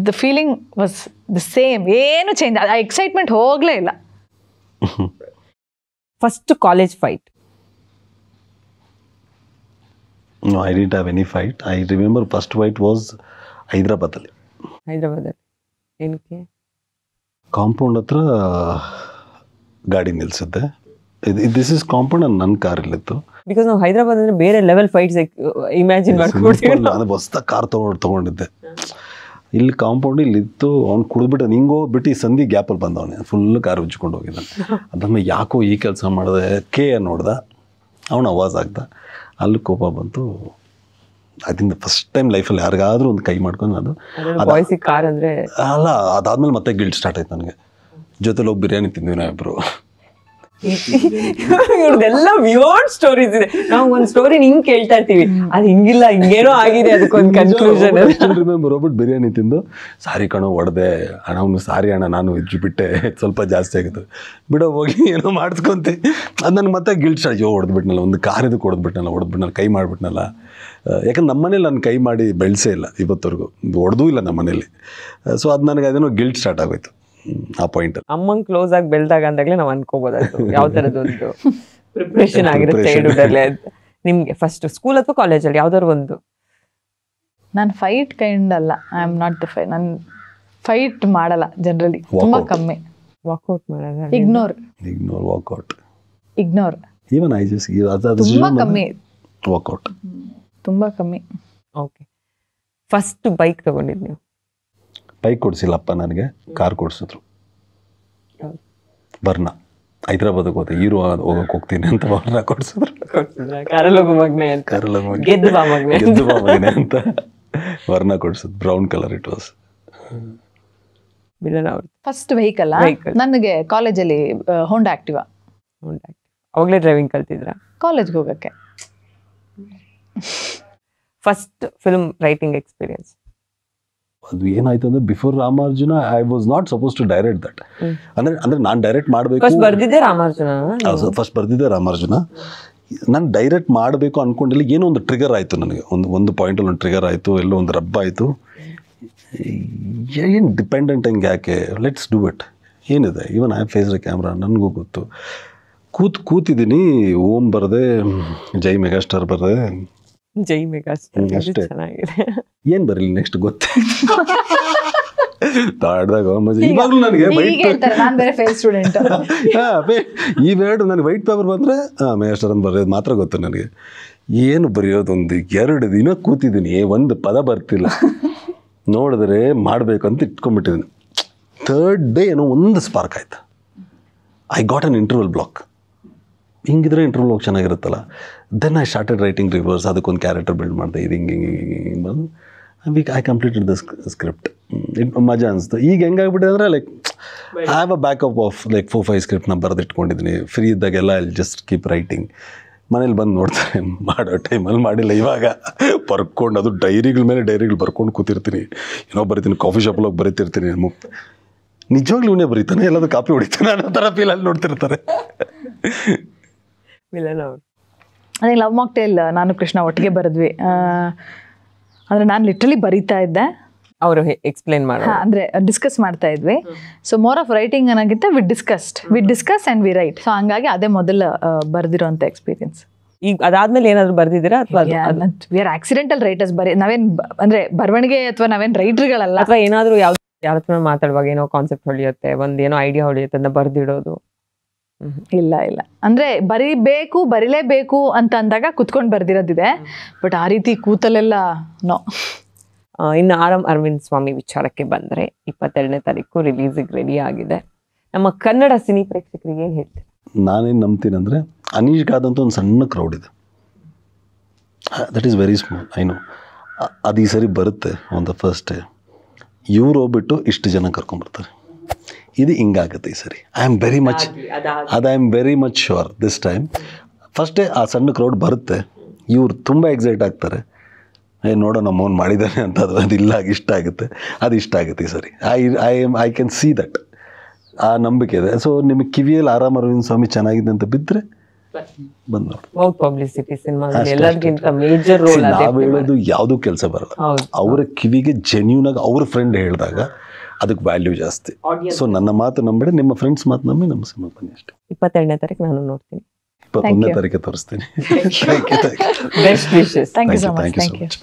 the feeling was the same, ಏನು ಚೇಂಜ್, ಆ ಎಕ್ಸೈಟ್ಮೆಂಟ್ ಹೋಗಲೇ ಇಲ್ಲ. First college fight? No, I didn't have any fight. I remember first fight was ಹೈದರಾಬಾದಲ್ಲಿ. ಏನಕ್ಕೆ? Compound ಹತ್ರ ಗಾಡಿ ನಿಲ್ಸಿದ್ದೆ. This is compound, ನನ್ನ ಕಾರಲ್ಲಿತ್ತು. Because ನಾವು ಹೈದರಾಬಾದ್ ಅಂದ್ರೆ ಬೇರೆ ಲೆವೆಲ್ ಫೈಟ್ಸ್ ಇಮ್ಯಾಜಿನ್ ಮಾಡ್ಕೊಡ್ತೀವಿ. ನಾನು ಹೊಸ್ದ ಕಾರ್ ತಗೊಂಡಿದ್ದೆ. ಇಲ್ಲಿ ಕಾಂಪೌಂಡ್ ಇಲ್ಲಿ ಇತ್ತು. ಅವ್ನು ಕುಡಿದ್ಬಿಟ್ಟು ಹಿಂಗೆ ಹೋಗ್ಬಿಟ್ಟು ಈ ಸಂಧಿ ಗ್ಯಾಪಲ್ಲಿ ಬಂದವನೇ, ಫುಲ್ ಕಾರ್ ಉಜ್ಕೊಂಡು ಹೋಗಿದ್ದಾನೆ. ಅದನ್ನು ಯಾಕೋ ಈ ಕೆಲಸ ಮಾಡಿದೆ ಕೆ ನೋಡ್ದ, ಅವನು ಅವಾಜ್ ಆಗ್ದ, ಅಲ್ಲಿ ಕೋಪ ಬಂತು. ಅದರಿಂದ ಫಸ್ಟ್ ಟೈಮ್ ಲೈಫಲ್ಲಿ ಯಾರಿಗಾದ್ರೂ ಒಂದು ಕೈ ಮಾಡ್ಕೊಂಡು ಅದು ಕಾರ್ ಅಂದ್ರೆ ಅಲ್ಲ. ಅದಾದ್ಮೇಲೆ ಮತ್ತೆ ಗಿಲ್ಟ್ ಸ್ಟಾರ್ಟ್ ಆಯ್ತು ನನಗೆ. ಜೊತೆಲಿ ಹೋಗಿ ಬಿರಿಯಾನಿ ತಿಂದ್ವಿ ನಾವಿಬ್ರು. ಇವ್ರದೆಲ್ಲ ವಿಯರ್ಡ್ ಸ್ಟೋರೀಸ್ ಇದೆ. ನಾವು ಒಂದ್ ಸ್ಟೋರಿ ಹಿಂಗ್ ಕೇಳ್ತಾ ಇರ್ತೀವಿ, ಅದು ಹಿಂಗಿಲ್ಲ, ಹಿಂಗೇನೋ ಆಗಿದೆ, ಅದಕ್ಕೊಂದು ಕನ್ಕ್ಲೂಷನ್. ರಿಮೆಂಬರ್ ಹೋಗ್ಬಿಟ್ಟು ಬಿರಿಯಾನಿ ತಿಂದು, ಸಾರಿ ಕಣೋ ಹೊಡೆದೆ ಅಣ್ಣ, ಅವನು ಸಾರಿ ಅಣ್ಣ, ನಾನು ವೆಜ್ ಬಿಟ್ಟೆ, ಸ್ವಲ್ಪ ಜಾಸ್ತಿ ಆಗಿತ್ತು, ಬಿಡೋ ಹೋಗಿ ಏನೋ ಮಾಡಿಸ್ಕೊಂತೆ. ಅದು ನನಗೆ ಮತ್ತೆ ಗಿಲ್ಟ್ ಸ್ಟಾರ್ಟ್, ಹೊಡೆದ್ಬಿಟ್ನಲ್ಲ, ಒಂದು ಕಾರಿದಕ್ಕೆ ಹೊಡೆದ್ಬಿಟ್ನಲ್ಲ, ಕೈ ಮಾಡಿಬಿಟ್ನಲ್ಲ. ಯಾಕಂದ್ರೆ ನಮ್ಮ ಮನೇಲಿ ನಾನು ಕೈ ಮಾಡಿ ಬೆಳೆಸೇ ಇಲ್ಲ ಇವತ್ತವರೆಗೂ, ಹೊಡೆದೂ ಇಲ್ಲ ನಮ್ಮ ಮನೇಲಿ. ಸೊ ಅದು ನನಗೆ ಅದೇನೋ ಗಿಲ್ಟ್ ಸ್ಟಾರ್ಟ್ ಆಗೋಯ್ತು ಆ ಪಾಯಿಂಟ್. ಅಮ್ಮಂಗ್ ಕ್ಲೋಸ್ ಆಗಿ ಬೆಳೆದಾಗ ಅಂದಾಗಲೇ ನಾವು ಅನ್ಕೋಬೋದಾಯ್ತು ಯಾವ ಥರದೊಂದು ಪ್ರಿಪ್ರೇಷನ್ ಆಗಿರುತ್ತೆ ಚೈಲ್ಡ್ಹುಡ್ಡಲ್ಲೇ ಅಂತ. ನಿಮ್ಗೆ ಫಸ್ಟ್ ಸ್ಕೂಲ್ ಅಥವಾ ಕಾಲೇಜಲ್ಲಿ ಯಾವ್ದಾದ್ರು ಒಂದು? ನಾನು ಫೈಟ್ ಕೈಂಡ್ ಅಲ್ಲ, I am not the fight. ನಾನು ಫೈಟ್ ಮಾಡಲ್ಲ ಜನರಲಿ, ತುಂಬಾ ಕಮ್ಮಿ. ವಾಕ್ಔಟ್ ಮಾಡೋದು, ignore walkout, ignore, even I just ತುಂಬಾ ಕಮ್ಮಿ, ವಾಕ್ಔಟ್ ತುಂಬಾ ಕಮ್ಮಿ. ಓಕೆ. ಫಸ್ಟ್ ಬೈಕ್ ತಗೊಂಡಿದ್ದು ನೀವು? ಬೈಕ್ ಕೊಡಿಸಿಲ್ಲಪ್ಪ ನನಗೆ, ಕಾರ್ ಕೊಡಿಸಿದ್ರು. ಬರ್ನ ಹೈದ್ರಾಬಾದಿಗೆ ಹೋದೆ, ಹೀರೋ ಹೋಗಕ್ಕೆ ಹೋಗ್ತೀನಿ ಅಂತ ವರ್ಣ ಕೊಡಿಸಿದ್ರು. ಕಾರಲ್ಲಿ ಹೋಗೋ ಮಗನೆ ಅಂತ, ಕಾರಲ್ಲಿ ಗೆದ್ದು ಬಾ ಮಗನೆ ಅಂತ ವರ್ಣ ಕೊಡಿಸಿದ್ರು. Brown colour it was. First vehicle ನನಗೆ ಕಾಲೇಜಲ್ಲಿ ಹೋಂಡಾ ಆಕ್ಟಿವಾ. ಅವಾಗಲೇ ಡ್ರೈವಿಂಗ್ ಕಲ್ತಿದ್ರ? ಕಾಲೇಜ್ಗೆ ಹೋಗಕ್ಕೆ. First film writing experience? ಅದು ಏನಾಯ್ತು ಅಂದ್ರೆ, before Ramarjuna I was not suppose to direct that. ಅಂದ್ರೆ ನಾನು ಡೈರೆಕ್ಟ್ ಮಾಡಬೇಕು. ಫಸ್ಟ್ ಬರ್ದಿದ್ದೆ ರಾಮಾರ್ಜುನ? ಫಸ್ಟ್ ಬರ್ದಿದ್ದೆ ರಾಮಾರ್ಜುನ. ನಾನು ಡೈರೆಕ್ಟ್ ಮಾಡಬೇಕು ಅನ್ಕೊಂಡಿಲ್ಲ. ಏನೋ ಒಂದು ಟ್ರಿಗರ್ ಆಯಿತು ನನಗೆ, ಒಂದು ಪಾಯಿಂಟಲ್ಲಿ ಒಂದು ಟ್ರಿಗರ್ ಆಯಿತು, ಎಲ್ಲೋ ಒಂದು ರಬ್ಬ ಆಯಿತು. ಏನು ಡಿಪೆಂಡೆಂಟ್ ಹಂಗೆ ಯಾಕೆ, ಲೆಟ್ಸ್ ಡೂ ಇಟ್. ಏನಿದೆ, even I face the camera, ನನಗೂ ಗೊತ್ತು. ಕೂತಿದ್ದೀನಿ, ಓಂ ಬರದೆ, ಜೈ ಮೆಗಾಸ್ಟಾರ್ ಬರದೆ, ಜೈ ಮೆಗಾಸ್ಟಾರ್ ಅಷ್ಟೇ. ಚೆನ್ನಾಗಿದೆ. ಏನು ಬರಲಿ ನೆಕ್ಸ್ಟ್ ಗೊತ್ತೇ ತಾಡ್ದಾಗ ಇವಾಗಲೂ ನನಗೆ ಇವೆರಡು ನನಗೆ ವೈಟ್ ಪೇಪರ್ ಬಂದರೆ ಮೆಗಾಸ್ಟಾರ್ ಅಂತ ಬರೆಯೋದು ಮಾತ್ರ ಗೊತ್ತು ನನಗೆ. ಏನು ಬರೆಯೋದು, ಒಂದು 2 ದಿನ ಕೂತಿದ್ದೀನಿ, ಒಂದು ಪದ ಬರ್ತಿಲ್ಲ. ನೋಡಿದ್ರೆ ಮಾಡಬೇಕು ಅಂತ ಇಟ್ಕೊಂಡ್ಬಿಟ್ಟಿದ್ದೀನಿ. 3rd ಡೇ ಏನೋ ಒಂದು ಸ್ಪಾರ್ಕ್ ಆಯ್ತು. I got an interval block. ಹಿಂಗಿದ್ರೆ ಇಂಟರ್ವ್ಯೂ ಹೋಗಿ ಚೆನ್ನಾಗಿರುತ್ತಲ್ಲ. Then I started writing reverse, ಅದಕ್ಕೊಂದು ಕ್ಯಾರೆಕ್ಟರ್ ಬಿಲ್ಡ್ ಮಾಡಿದೆ, ಇದು ಹಿಂಗೆ ಬಂದು ಐ ಕಂಪ್ಲೀಟೆಡ್ ದ ಸ್ಕ್ರಿಪ್ಟ್. ಮಜಾ ಅನಿಸ್ತು. ಈಗ ಹೆಂಗಾಗ್ಬಿಟ್ಟಿದೆ ಅಂದರೆ like I have a backup of like 4-5 ಸ್ಕ್ರಿಪ್ಟ್ನ ಬರೆದಿಟ್ಕೊಂಡಿದ್ದೀನಿ. ಫ್ರೀ ಇದ್ದಾಗೆಲ್ಲ ಐ ಜಸ್ಟ್ ಕೀಪ್ ರೈಟಿಂಗ್. ಮನೇಲಿ ಬಂದು ನೋಡ್ತಾರೆ, ಮಾಡೋ ಟೈಮಲ್ಲಿ ಮಾಡಿಲ್ಲ. ಇವಾಗ ಬರ್ಕೊಂಡು ಅದು ಡೈರಿಗಳ ಮೇಲೆ ಡೈರಿಗಳು ಬರ್ಕೊಂಡು ಕೂತಿರ್ತೀನಿ, ಏನೋ ಬರಿತೀನಿ, ಕಾಫಿ ಶಾಪಲ್ಲಿ ಹೋಗಿ ಬರೀತಿರ್ತೀನಿ. ನಿಜವಾಗ್ಲೂ ಇವನೇ ಬರೀತಾನೆ, ಎಲ್ಲಾದ್ರೂ ಕಾಪಿ ಹೊಡಿತಾನೆ ಅನ್ನೋ ಥರ ಫೀಲಲ್ಲಿ ನೋಡ್ತಿರ್ತಾರೆ. ಮಿಲನ್ ಅವರು ಅದೇ ಲವ್ ಮಾಕ್ಟೇಲ್ ನಾನು ಕೃಷ್ಣ ಒಟ್ಟಿಗೆ ಬರೆದ್ವಿ. ಅಂದರೆ ನಾನು ಲಿಟ್ರಲಿ ಬರೀತಾ ಇದ್ದೆ, ಅವರು ಎಕ್ಸ್ಪ್ಲೇನ್ ಮಾಡಿ ಅಂದರೆ ಡಿಸ್ಕಸ್ ಮಾಡ್ತಾ ಇದ್ವಿ. ಸೊ ಮೋರ್ ಆಫ್ ರೈಟಿಂಗ್ ಅನ್ನೋಕ್ಕಿಂತ we discuss and we write. So ಹಂಗಾಗಿ ಅದೇ ಮೊದಲ ಬರೆದಿರೋಂಥ ಎಕ್ಸ್ಪೀರಿಯನ್ಸ್. ಈಗ ಅದಾದ್ಮೇಲೆ ಏನಾದ್ರು ಬರ್ದಿದ್ದೀರಾ ಅಥವಾ ವಿ ಆರ್ ಆಕ್ಸಿಡೆಂಟಲ್ ರೈಟರ್ಸ್. ನಾವೇನು ಅಂದರೆ ಬರವಣಿಗೆ ಅಥವಾ ನಾವೇನು ರೈಟ್ರುಗಳಲ್ಲ. ಅಥವಾ ಏನಾದರೂ ಯಾವ್ದು ಯಾರ ಹತ್ರ ಮಾತಾಡುವಾಗ ಏನೋ ಕಾನ್ಸೆಪ್ಟ್ ಹೊಳಿಯುತ್ತೆ, ಏನೋ ಐಡಿಯಾ ಹೊಳಿಯುತ್ತೆ ಅಂತ ಬರ್ದಿಡೋದು? ಇಲ್ಲ ಅಂದರೆ ಬರಿಲೇಬೇಕು ಅಂತ ಅಂದಾಗ ಕುತ್ಕೊಂಡು ಬರ್ದಿರೋದಿದೆ. ಬಟ್ ಆ ರೀತಿ ಕೂತಲೆಲ್ಲ ನೋ. ಇನ್ನು ಅರವಿಂದ್ ಸ್ವಾಮಿ ವಿಚಾರಕ್ಕೆ ಬಂದರೆ 22ನೇ ತಾರೀಕು ರಿಲೀಸಿಗೆ ರೆಡಿ ಆಗಿದೆ. ನಮ್ಮ ಕನ್ನಡ ಸಿನಿ ಪ್ರೇಕ್ಷಕರಿಗೆ ಏನು ಹೇಳ್ತೀವಿ? ನಾನೇನು ನಂಬ್ತೀನಿ ಅಂದರೆ ಅನೀಶ್ಗಾದಂಥ ಒಂದು ಸಣ್ಣ ಕ್ರೌಡ್ ಇದೆ. That is very small, I know. ಅದು ಈ ಸರಿ ಬರುತ್ತೆ ಆನ್ ದ ಫಸ್ಟ್ ಡೇ. ಇವ್ರು ಹೋಗ್ಬಿಟ್ಟು ಇಷ್ಟು ಜನ ಕರ್ಕೊಂಬರ್ತಾರೆ. ಇದು ಹಿಂಗಾಗುತ್ತೆ ಈ ಸರಿ. I am very much sure this time. First day ಆ ಸಣ್ಣ ಕ್ರೌಡ್ ಬರುತ್ತೆ, ಇವ್ರು ತುಂಬ ಎಕ್ಸೈಟ್ ಆಗ್ತಾರೆ. ನೋಡೋ ನಮ್ಮ ಅವ್ನು ಮಾಡಿದ್ದಾನೆ ಅಂತ. ಅದಿಲ್ಲ ಇಷ್ಟ ಆಗುತ್ತೆ, ಅದು ಇಷ್ಟ ಆಗುತ್ತೆ ಈ ಸರಿ. I can see that. ಆ ನಂಬಿಕೆ ಇದೆ. ಸೊ ನಿಮಗೆ ಕಿವಿಯಲ್ಲಿ ಅರವಿಂದ್ ಸ್ವಾಮಿ ಚೆನ್ನಾಗಿದೆ ಅಂತ ಬಿದ್ದರೆ ಬಂದು ನೋಡಿ. ಪಬ್ಲಿಸಿಟಿ ಸಿನಿಮಾದಲ್ಲಿ ಎಲ್ಲರಿಗಿಂತ ಮೇಜರ್ ರೋಲ್. ನಾವು ಹೇಳೋದು ಯಾವುದೂ ಕೆಲಸ ಬರಲ್ಲ. ಅವರ ಕಿವಿಗೆ ಜೆನ್ಯೂನ್ ಆಗಿ ಅವ್ರ ಫ್ರೆಂಡ್ ಹೇಳಿದಾಗ ಅದಕ್ಕೆ ವ್ಯಾಲ್ಯೂ ಜಾಸ್ತಿ. ಸೊ ನನ್ನ ಮಾತು ನಂಬೇಡಿ, ನಿಮ್ಮ ಫ್ರೆಂಡ್ಸ್ ಮಾತು ನಂಬಿ ನಮ್ಮ ಸಿನಿಮಾ ಬನ್ನಿ ಅಷ್ಟೇ. 22ನೇ ತಾರೀಕು ನಾನು ನೋಡ್ತೀನಿ. 21ನೇ ತಾರೀಕೆ ತೋರಿಸ್ತೀನಿ. Best wishes. Thank you so much.